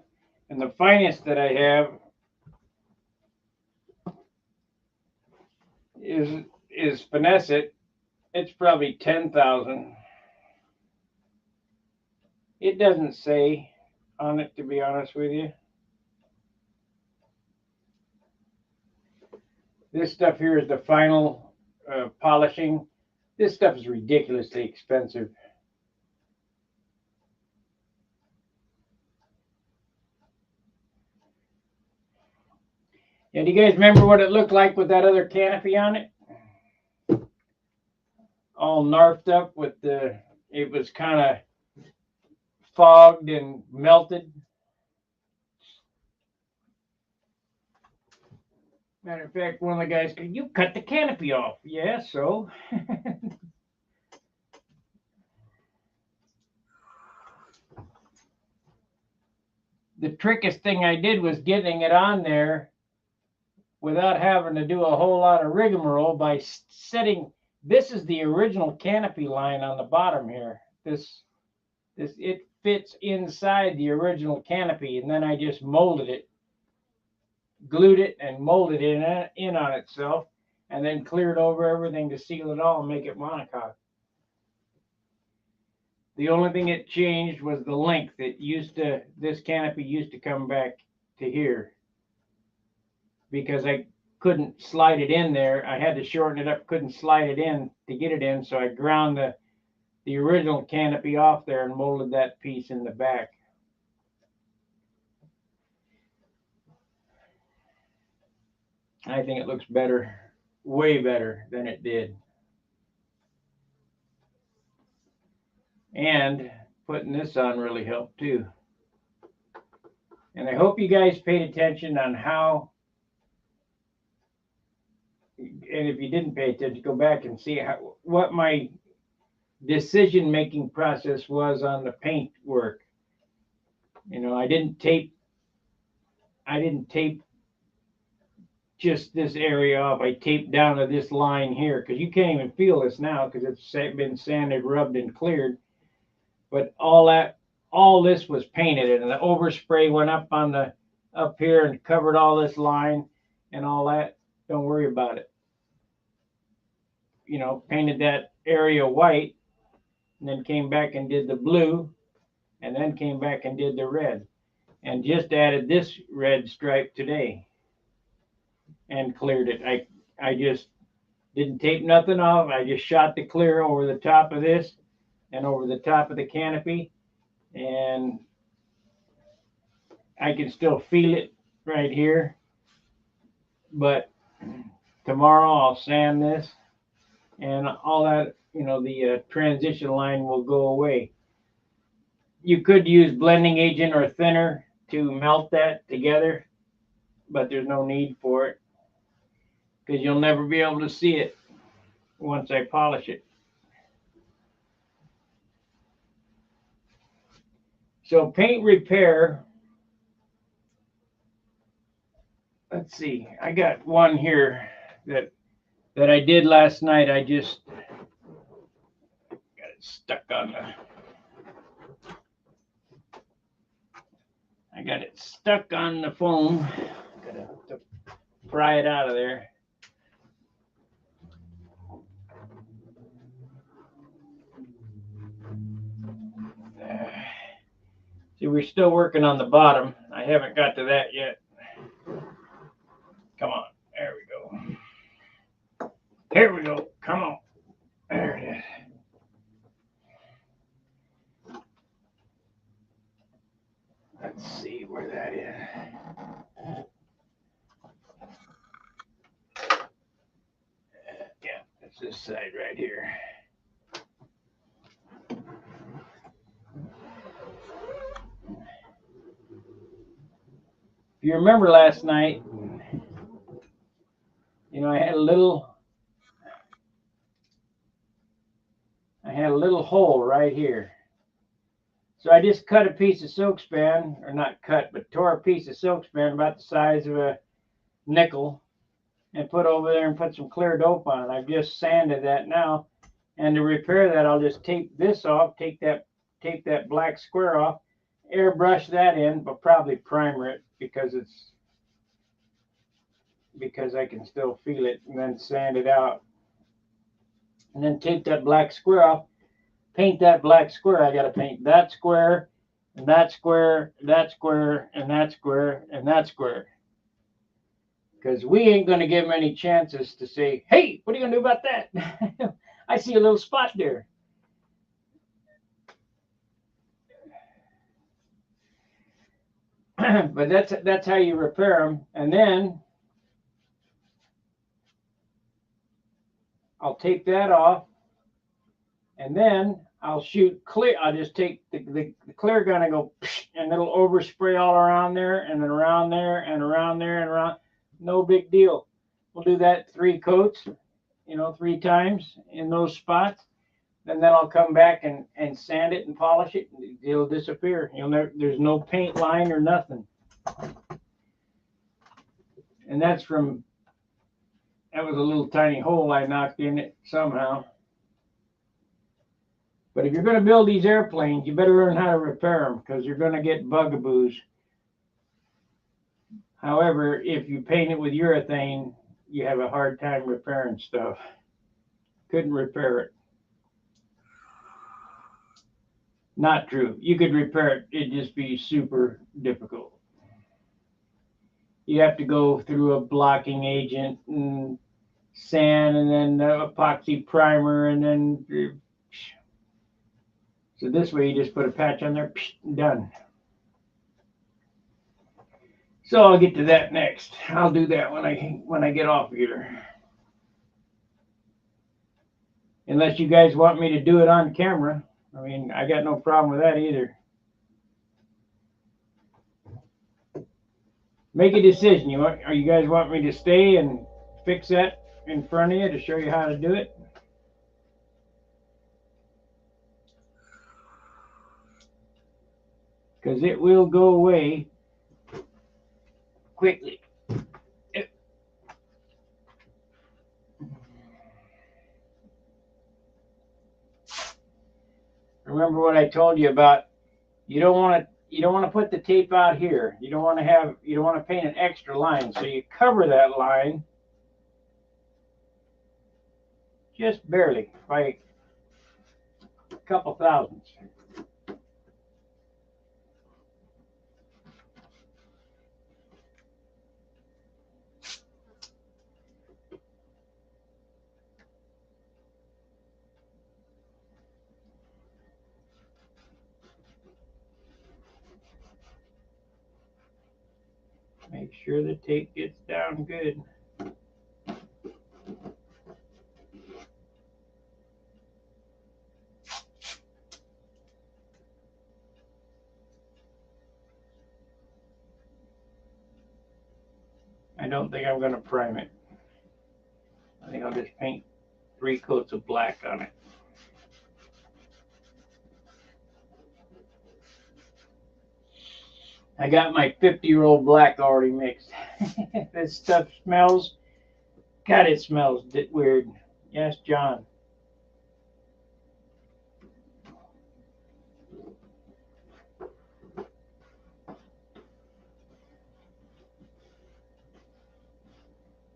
And the finest that I have is Finesse It. It's probably 10,000. It doesn't say on it, to be honest with you. This stuff here is the final polishing. This stuff is ridiculously expensive. And do you guys remember what it looked like with that other canopy on it? All narfed up with it was kind of fogged and melted. Matter of fact, one of the guys said, "You cut the canopy off." Yeah, so. The trickiest thing I did was getting it on there without having to do a whole lot of rigmarole by setting. This is the original canopy line on the bottom here. It fits inside the original canopy, and then I just molded it, glued it, and molded it in on itself, and then cleared over everything to seal it all and make it monocoque. The only thing it changed was the length. This canopy used to come back to here because I couldn't slide it in there. I had to shorten it up, couldn't slide it in to get it in, so I ground the original canopy off there and molded that piece in the back. I think it looks better, way better than it did. And putting this on really helped too. And I hope you guys paid attention on how, and if you didn't pay attention, go back and see what my decision-making process was on the paint work. I didn't tape just this area off. I taped down to this line here because you can't even feel this now because it's been sanded, rubbed, and cleared. But all this was painted, and the overspray went up here and covered all this line and all that. Don't worry about it. You know, painted that area white, and then came back and did the blue, and then came back and did the red, and just added this red stripe today and cleared it. I just didn't tape nothing off. I just shot the clear over the top of this and over the top of the canopy, and I can still feel it right here. But tomorrow I'll sand this, and all that, you know, the transition line will go away. You could use blending agent or thinner to melt that together, but there's no need for it because you'll never be able to see it once I polish it. So paint repair, let's see, I got one here that I did last night. I just got it stuck on the foam. Gotta pry it out of there. See, we're still working on the bottom. I haven't got to that yet. Come on. There we go. Here we go. Come on. There it is. Let's see where that is. Yeah, it's this side right here. If you remember last night, you know, I had a little hole right here. So I just cut a piece of silk span, or not cut, but tore a piece of silk span about the size of a nickel and put over there and put some clear dope on it. I've just sanded that now. And to repair that, I'll just tape this off, tape that black square off, airbrush that in, but probably primer it because I can still feel it, and then sand it out. And then tape that black square off, paint that black square. I got to paint that square, and that square, that square, and that square, and that square. Because we ain't going to give them any chances to say, hey, what are you going to do about that? I see a little spot there. But that's how you repair them. And then I'll take that off, and then I'll shoot clear. I'll just take the clear gun and go, and it'll overspray all around there, and then around there, and around there, and around. No big deal. We'll do that 3 coats, you know, 3 times in those spots. And then I'll come back and sand it and polish it. And it'll disappear. There's no paint line or nothing. And that was a little tiny hole I knocked in it somehow. But if you're going to build these airplanes, you better learn how to repair them because you're going to get bugaboos. However, if you paint it with urethane, you have a hard time repairing stuff. Couldn't repair it. Not true. You could repair it. It'd just be super difficult. You have to go through a blocking agent and sand and then epoxy primer and then. So this way you just put a patch on there, done. So I'll get to that next. I'll do that when I get off here. Unless you guys want me to do it on camera. I mean, I got no problem with that either. Make a decision. Are you guys want me to stay and fix that in front of you to show you how to do it? Because it will go away quickly. remember what I told you about. You don't want to put the tape out here. You don't want to paint an extra line. So you cover that line just barely by a couple thousandths. Make sure the tape gets down good. I don't think I'm going to prime it. I think I'll just paint 3 coats of black on it. I got my 50-year-old black already mixed. This stuff smells. God, it smells weird. Yes, John.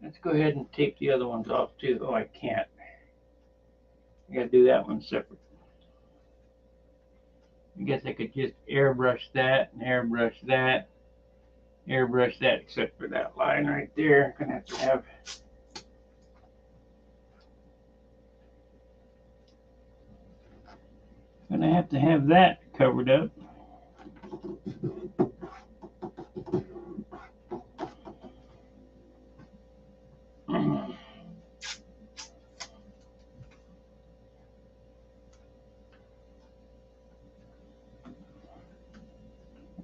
Let's go ahead and tape the other ones off too. Oh, I can't. I gotta do that one separate. I guess I could just airbrush that and airbrush that. Airbrush that except for that line right there. Gonna have to have that covered up.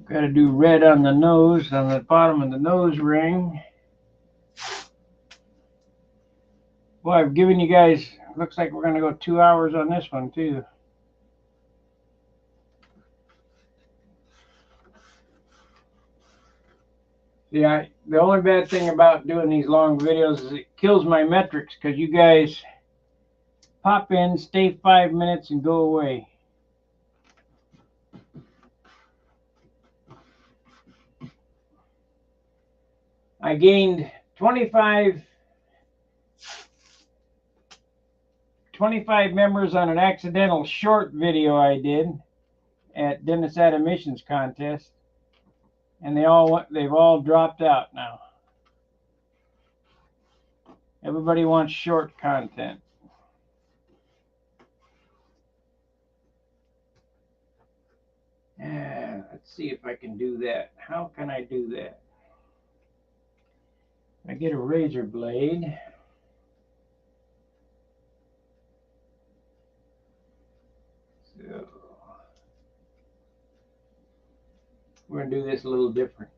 Got to do red on the nose, on the bottom of the nose ring. Well, I've given you guys, looks like we're going to go 2 hours on this one too. Yeah, the only bad thing about doing these long videos is it kills my metrics because you guys pop in, stay 5 minutes, and go away. I gained 25 members on an accidental short video I did at Dennis Admissions contest, and they've all dropped out now. Everybody wants short content. Let's see if I can do that. How can I do that? I get a razor blade. So we're going to do this a little different.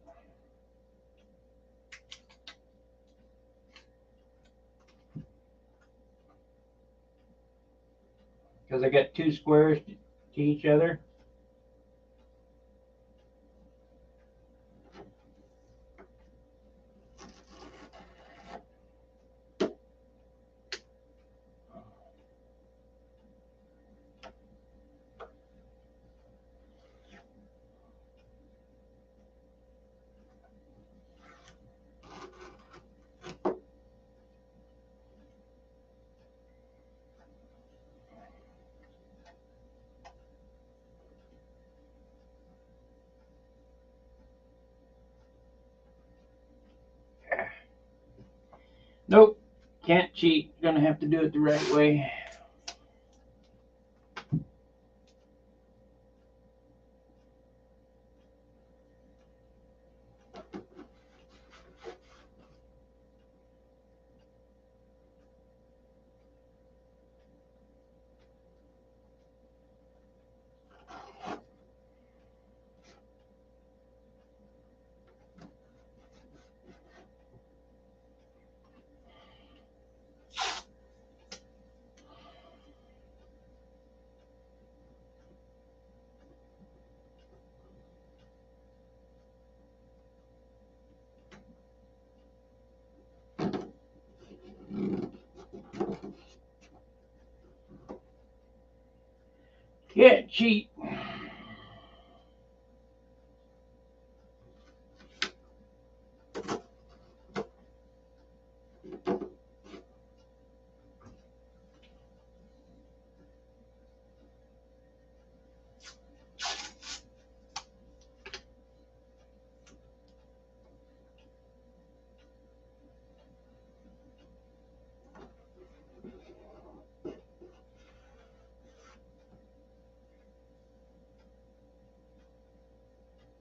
Because I got 2 squares to each other. Nope, can't cheat. Gonna have to do it the right way. Yeah, cheat.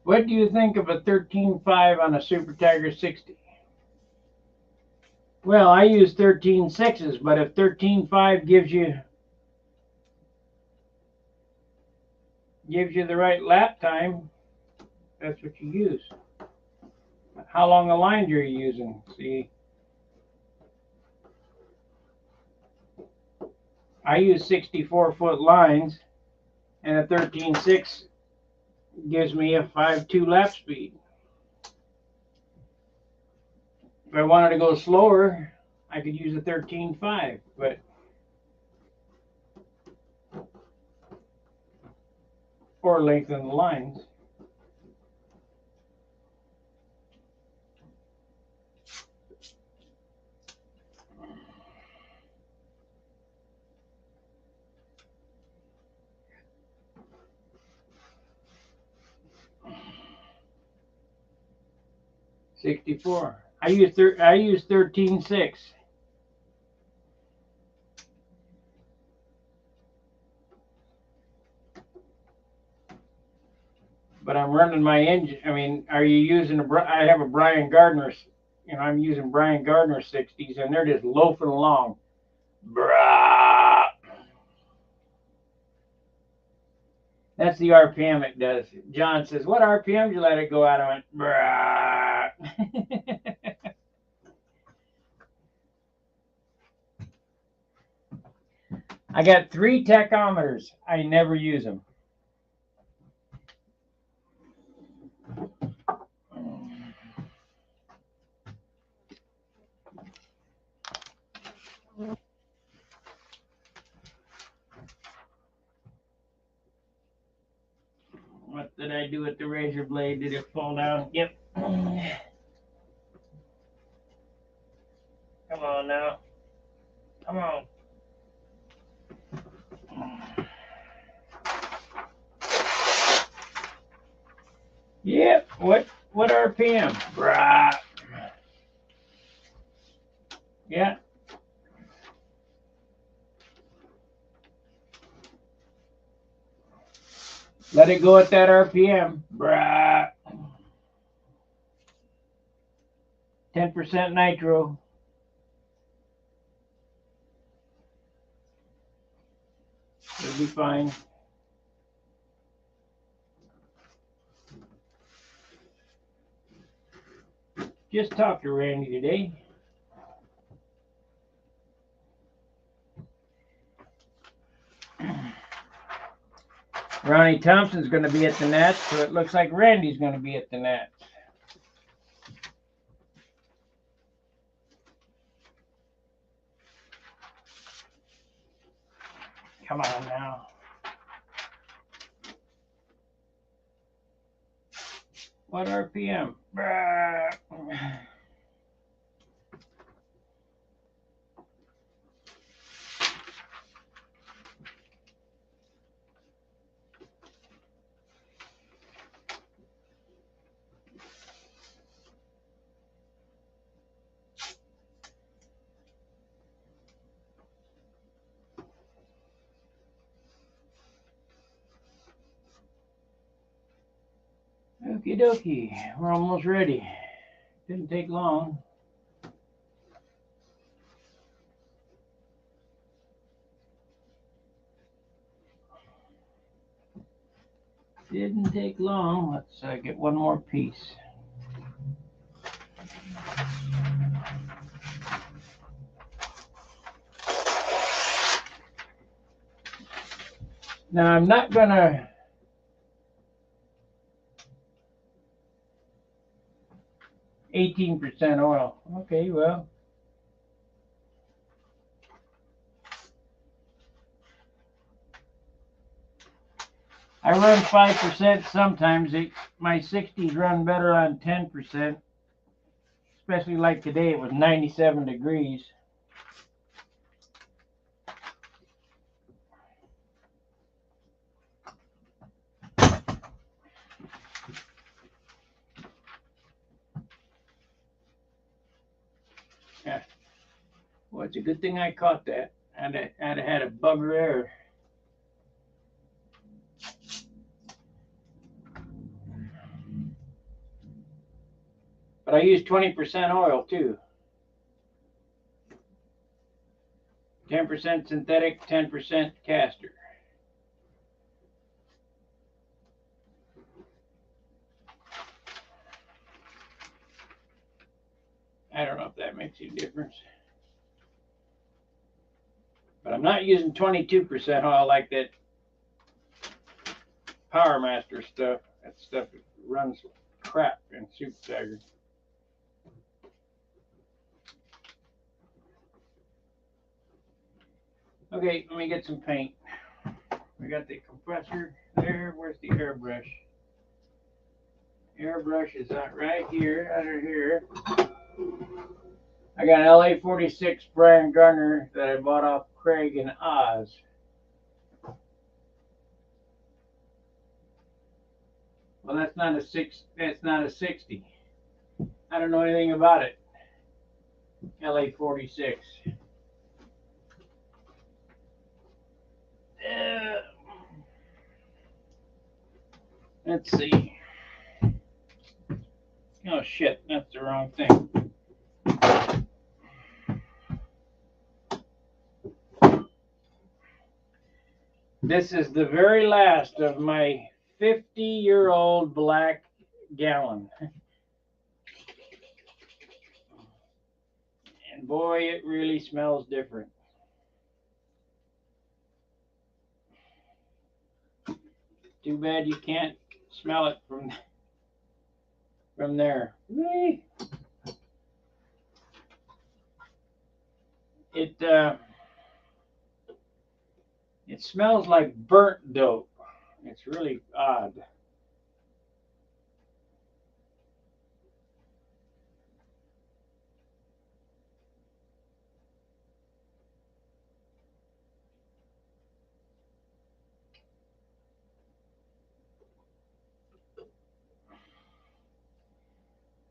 What do you think of a 13.5 on a Super Tiger 60? Well, I use 13.6s, but if 13.5 gives you the right lap time, that's what you use. How long a lines are you using? See, I use 64-foot lines, and a 13.6 gives me a 5.2 lap speed. If I wanted to go slower, I could use a 13.5, but or lengthen the lines. '64. I use 13.6. But I'm running my engine. I mean, are you using I have a Brian Gardner, I'm using Brian Gardner 60s, and they're just loafing along. Brah. That's the RPM it does. John says, "What RPM did you let it go out?" I went, brah. I got 3 tachometers. I never use them. What did I do with the razor blade? Did it fall down? Yep. Come on now. Come on. Yep. What RPM? Brah. Yeah. Let it go at that RPM. Brah. 10% nitro. It'll be fine. Just talked to Randy today. Ronnie Thompson's going to be at the Nats, so it looks like Randy's going to be at the Nats. Come on now. What RPM? Brah. Okie dokie, we're almost ready. Didn't take long. Didn't take long. Let's get one more piece. Now I'm not gonna 18% oil. Okay, well. I run 5% sometimes. My 60s run better on 10%, especially like today. It was 97 degrees. Yeah. Well, it's a good thing I caught that. I'd have had a bugger error. But I use 20% oil too. 10% synthetic, 10% castor. I don't know if that makes any difference. But I'm not using 22% oil like that Power Master stuff. That stuff runs crap in Super Tiger. Okay, let me get some paint. We got the compressor there. Where's the airbrush? Airbrush is right here, under here. I got an LA-46 Brian Garner that I bought off Craig and Oz. Well, that's not a 60. I don't know anything about it. LA-46. Let's see. Oh shit, that's the wrong thing. This is the very last of my 50-year-old black gallon. And boy, it really smells different. Too bad you can't smell it from there. It smells like burnt dope. It's really odd.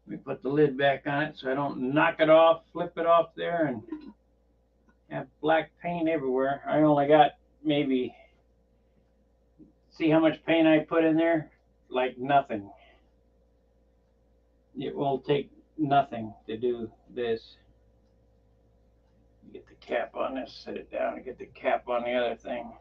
Let me put the lid back on it so I don't knock it off, flip it off there, and have black paint everywhere. I only got maybe, see how much paint I put in there? Like nothing. It will take nothing to do this. Get the cap on this, set it down, and get the cap on the other thing.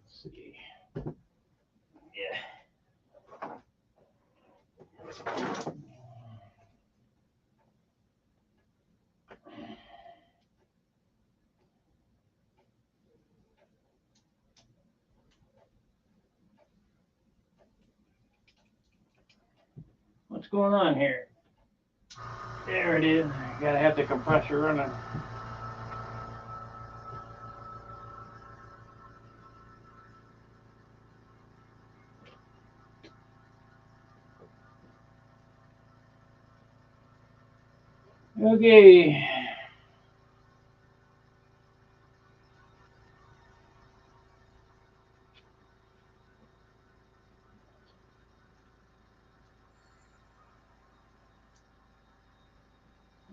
Let's see. Yeah. What's going on here? There it is. I gotta have the compressor running. Okay.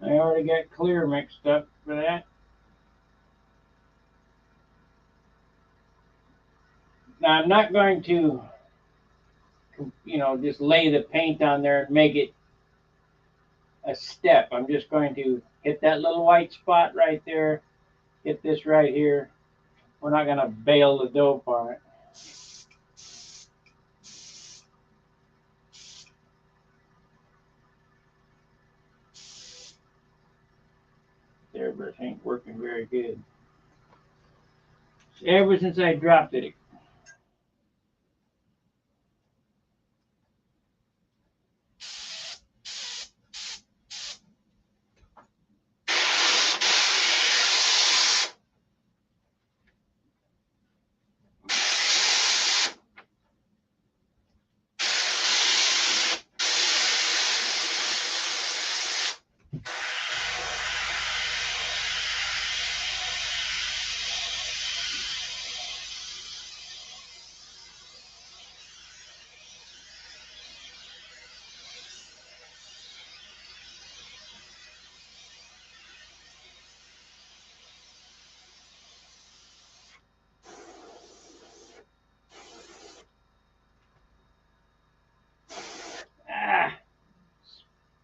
I already got clear mixed up for that. Now I'm not going to, just lay the paint on there and make it a step. I'm just going to hit that little white spot right there, hit this right here. We're not going to bail the dope on it. The airbrush ain't working very good. Ever since I dropped it,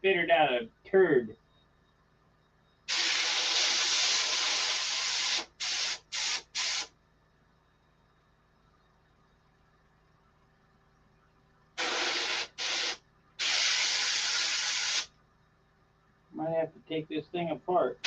spittered out a turd. Might have to take this thing apart.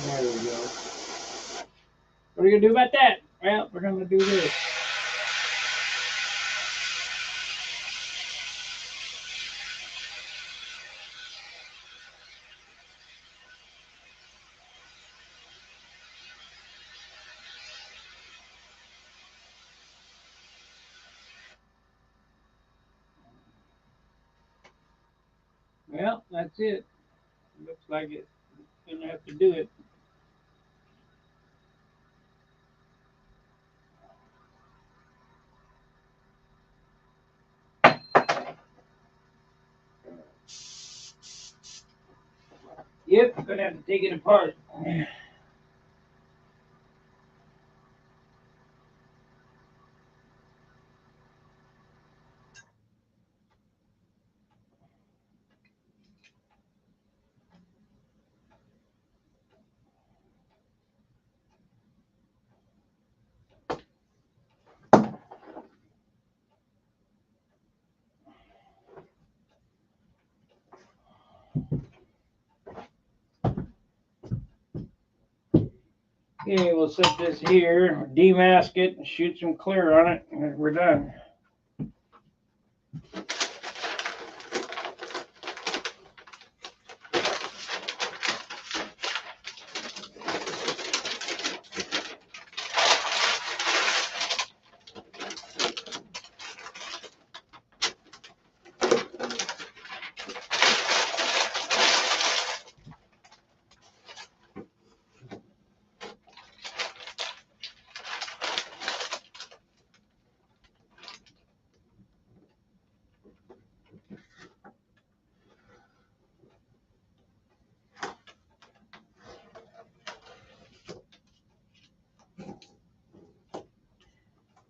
There we go. What are we going to do about that? Well, we're going to do this. Well, that's it. Looks like it's going to have to do it. Yep, going to have to take it apart. Okay, we'll set this here, demask it, and shoot some clear on it, and we're done.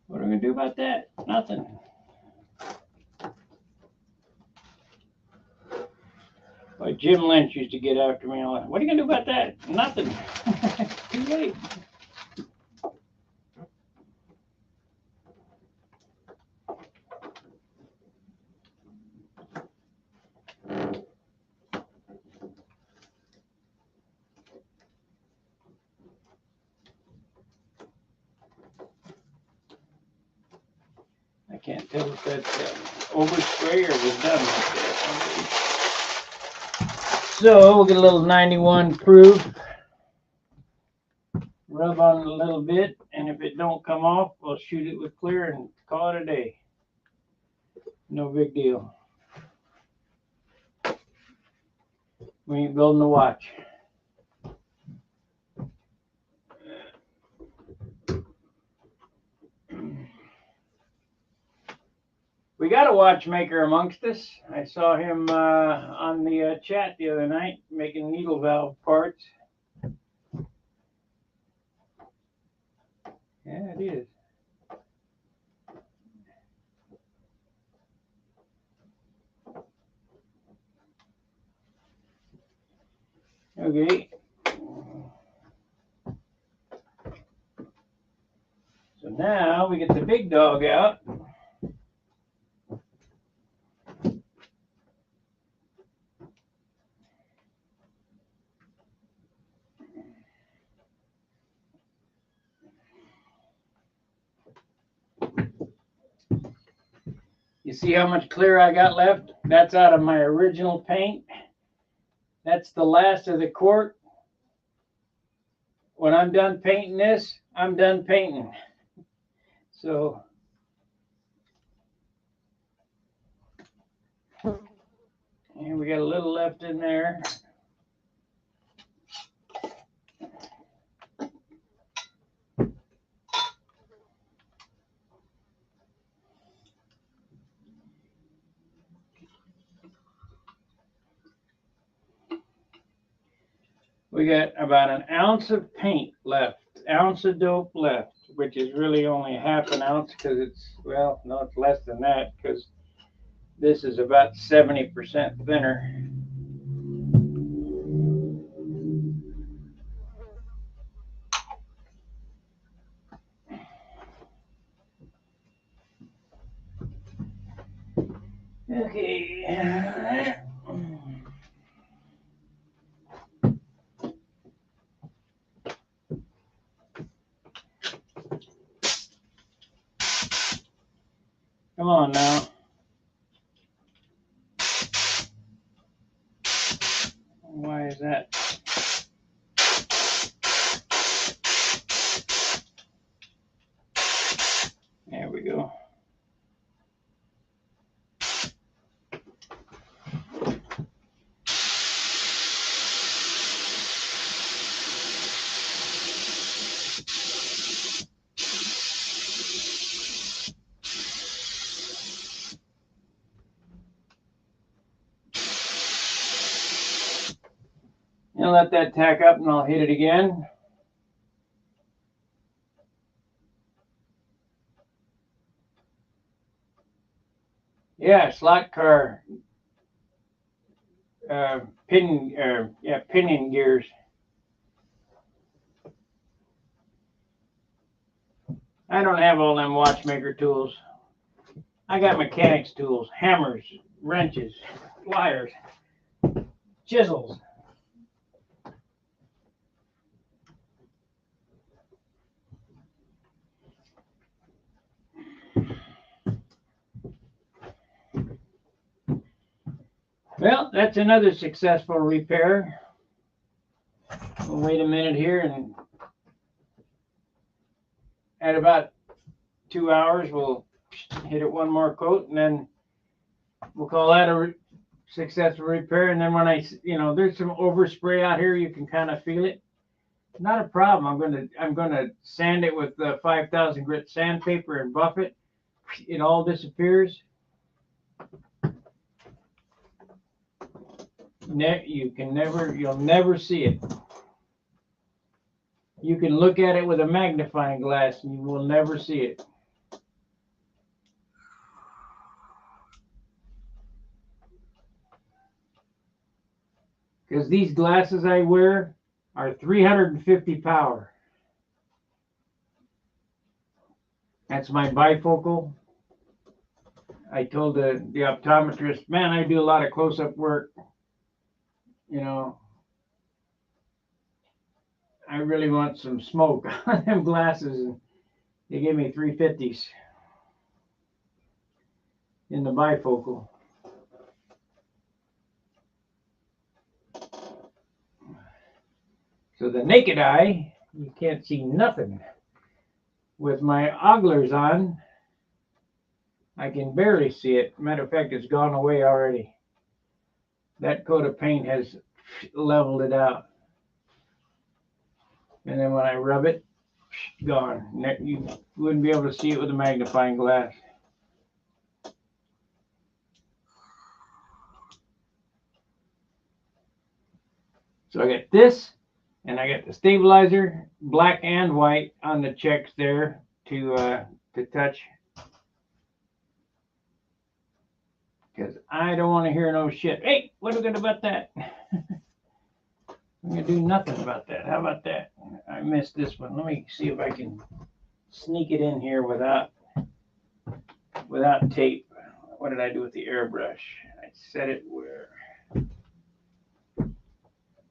What are we going to do about that? Nothing. Like Jim Lynch used to get after me. What are you going to do about that? Nothing. Too late. I can't tell if that's overspray or was done like that. So we'll get a little 91 proof. Rub on it a little bit, and if it don't come off, we'll shoot it with clear and call it a day. No big deal. We ain't building a watch. We got a watchmaker amongst us. I saw him on the chat the other night making needle valve parts. Yeah, it is. Okay. So now we get the big dog out. You see how much clear I got left? That's out of my original paint. That's the last of the quart. When I'm done painting this, I'm done painting. So, and we got a little left in there. We got about an ounce of paint left, ounce of dope left, which is really only half an ounce because it's, well, no, it's less than that because this is about 70% thinner. Okay. Come on now. Why is that? There we go. And let that tack up and I'll hit it again. Yeah, slot car pinion gears. I don't have all them watchmaker tools. I got mechanics tools, hammers, wrenches, pliers, chisels. Well, that's another successful repair. We'll wait a minute here, and at about 2 hours, we'll hit it one more coat, and then we'll call that a successful repair. And then when there's some overspray out here, you can kind of feel it. Not a problem. I'm gonna sand it with 5,000 grit sandpaper and buff it. It all disappears. You'll never see it. You can look at it with a magnifying glass and you will never see it. Because these glasses I wear are 350 power. That's my bifocal. I told the optometrist, man, I do a lot of close-up work. I really want some smoke on them glasses, and they gave me 350s in the bifocal. So the naked eye, you can't see nothing. With my oglers on, I can barely see it. Matter of fact, it's gone away already. That coat of paint has leveled it out. And then when I rub it, gone. You wouldn't be able to see it with a magnifying glass. So I got this, and I got the stabilizer, black and white, on the checks there to touch. Because I don't want to hear no shit. Hey, what are we going to do about that? I'm going to do nothing about that. How about that? I missed this one. Let me see if I can sneak it in here without tape. What did I do with the airbrush? I set it where?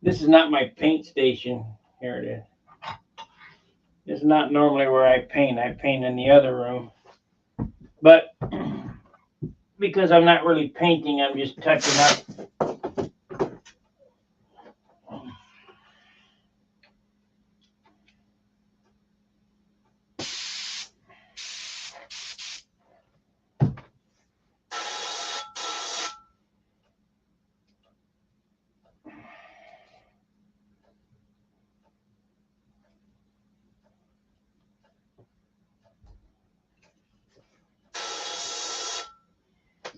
This is not my paint station. Here it is. This is not normally where I paint. I paint in the other room. But because I'm not really painting, I'm just touching up.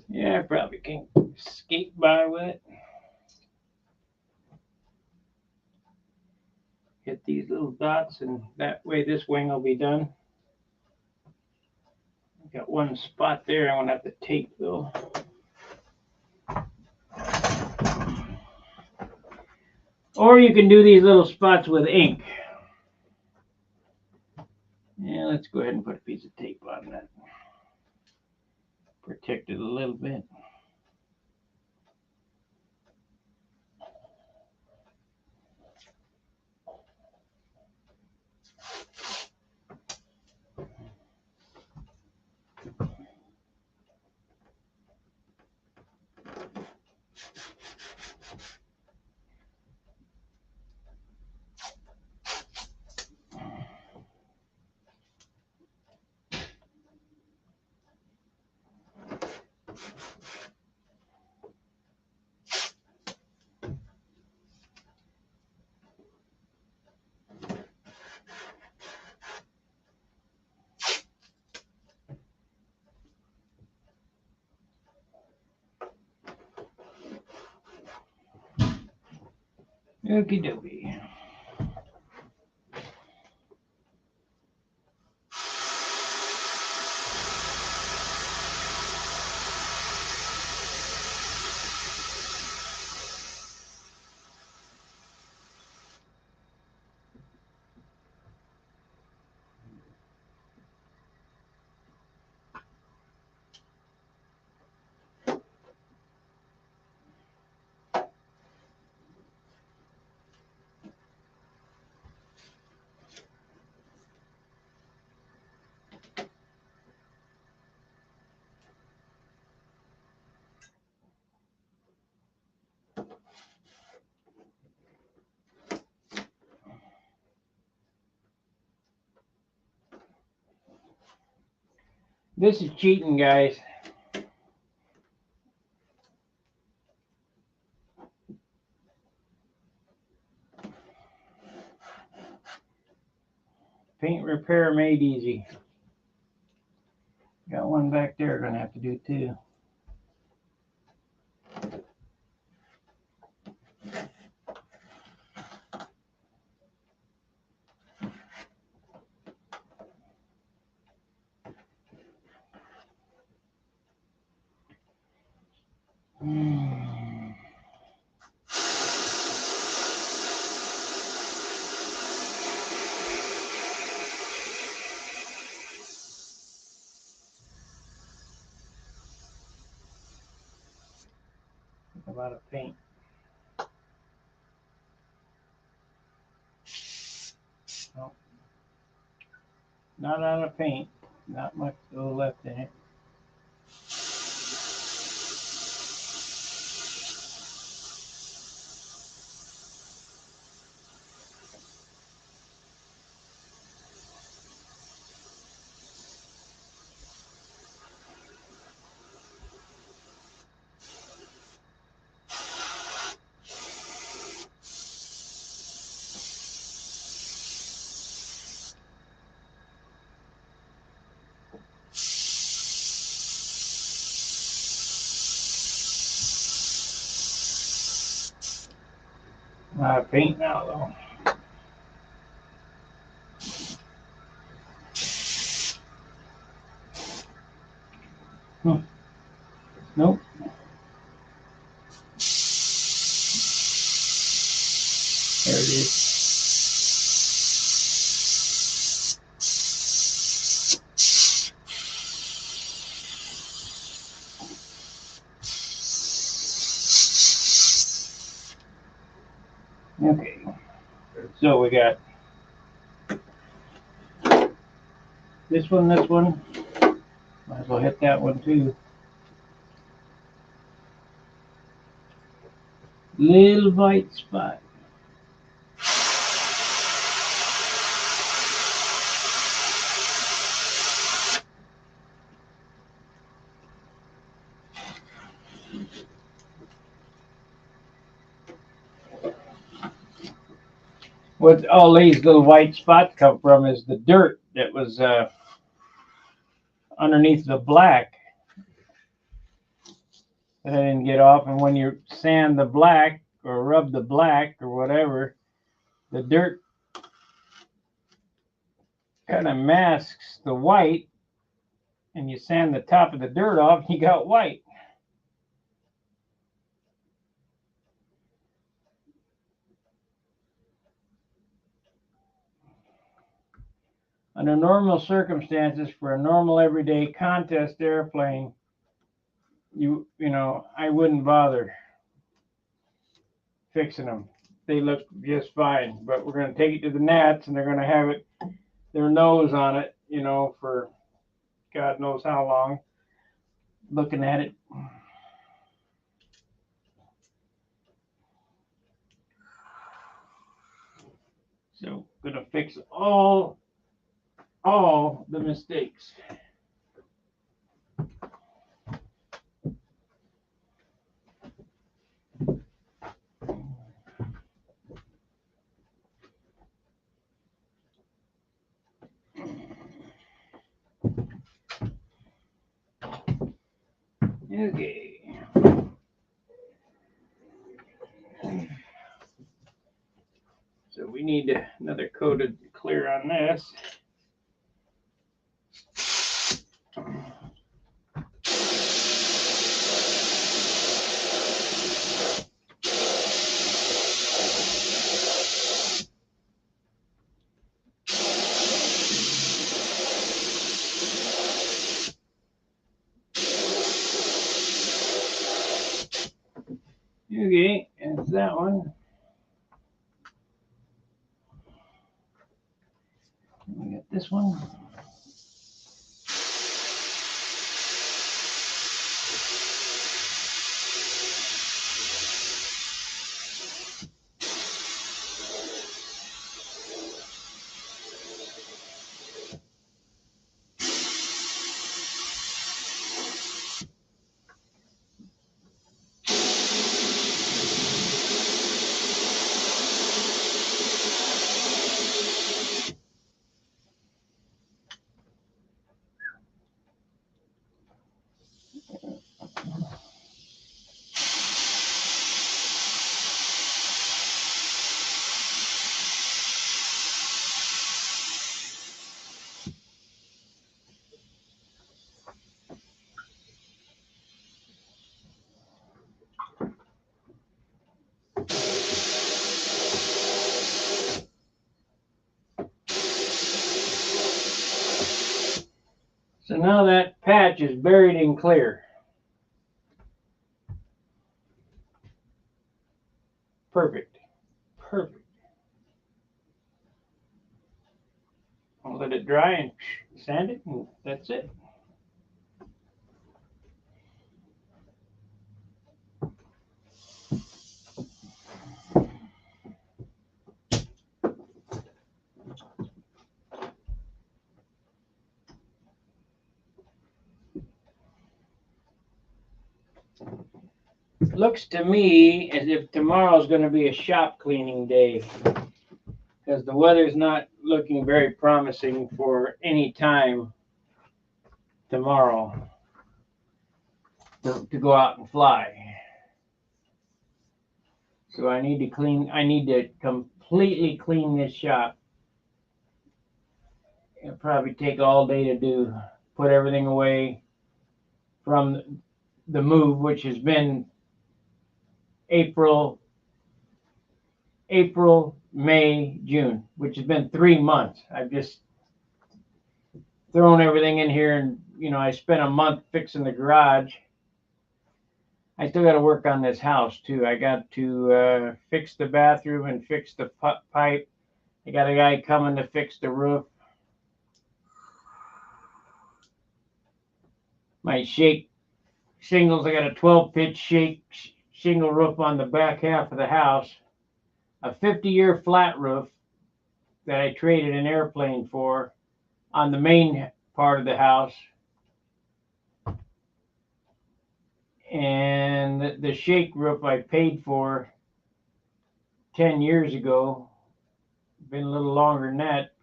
Yeah, I probably can skate by with it. hit these little dots, and that way this wing will be done. Got one spot there I'm gonna have to tape though. Or you can do these little spots with ink. Yeah, let's go ahead and put a piece of tape on that. Protect it a little bit. Okie dokie. This is cheating, guys. Paint repair made easy. Got one back there gonna have to do too. A lot of paint. Nope. Not out of paint. Not much still left in it. A lot of paint now though. Nope. There it is. Okay. So we got this one, this one. Might as well hit that one too. Little white spot. What all these little white spots come from is the dirt that was underneath the black that I didn't get off. And when you sand the black or rub the black or whatever, the dirt kind of masks the white, and you sand the top of the dirt off, you got white. Under normal circumstances, for a normal everyday contest airplane, you know, I wouldn't bother fixing them. They look just fine, but we're going to take it to the Nats, and they're going to have it, their nose on it, you know, for God knows how long, looking at it. So going to fix all the mistakes. Okay. So we need another coat of clear on this. Okay, that's that one. We got this one. So now that patch is buried in clear. Perfect. Perfect. I'll let it dry and sand it, and that's it. Looks to me as if tomorrow's going to be a shop cleaning day, because the weather's not looking very promising for any time tomorrow to go out and fly. So I need to completely clean this shop. It'll probably take all day to do, put everything away from the move, which has been April, May, June, which has been 3 months. I've just thrown everything in here, and I spent a month fixing the garage. I still got to work on this house too. I got to fix the bathroom and fix the pipe. I got a guy coming to fix the roof. My shake shingles, I got a 12-pitch shingle roof on the back half of the house. A 50-year flat roof that I traded an airplane for on the main part of the house. And the shake roof I paid for 10 years ago. Been a little longer than that.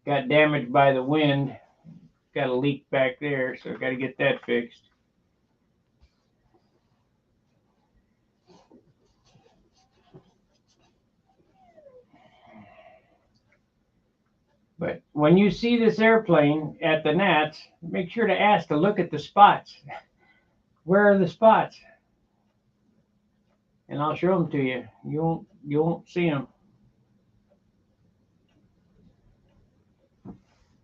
Got damaged by the wind. Got a leak back there, so I got to get that fixed. But when you see this airplane at the Nats, make sure to ask to look at the spots. Where are the spots? And I'll show them to you. You won't see them.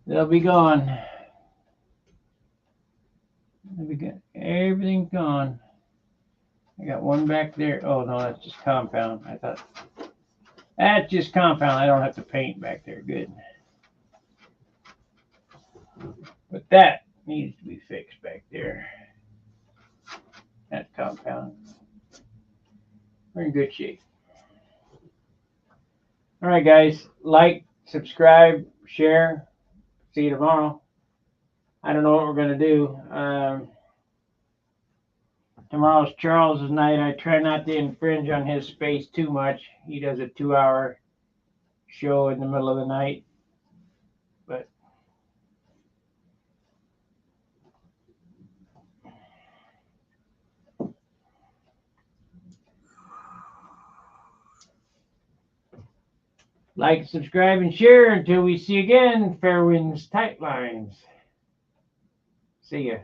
They'll be gone. They'll be gone. Everything's gone. I got one back there. Oh no, that's just compound. I thought that's just compound. I don't have to paint back there. Good. But that needs to be fixed back there. That's compound. We're in good shape. All right, guys. Like, subscribe, share. See you tomorrow. I don't know what we're going to do. Tomorrow's Charles's night. I try not to infringe on his space too much. He does a 2-hour show in the middle of the night. But like, subscribe, and share until we see again. Fair winds, tight lines. See ya.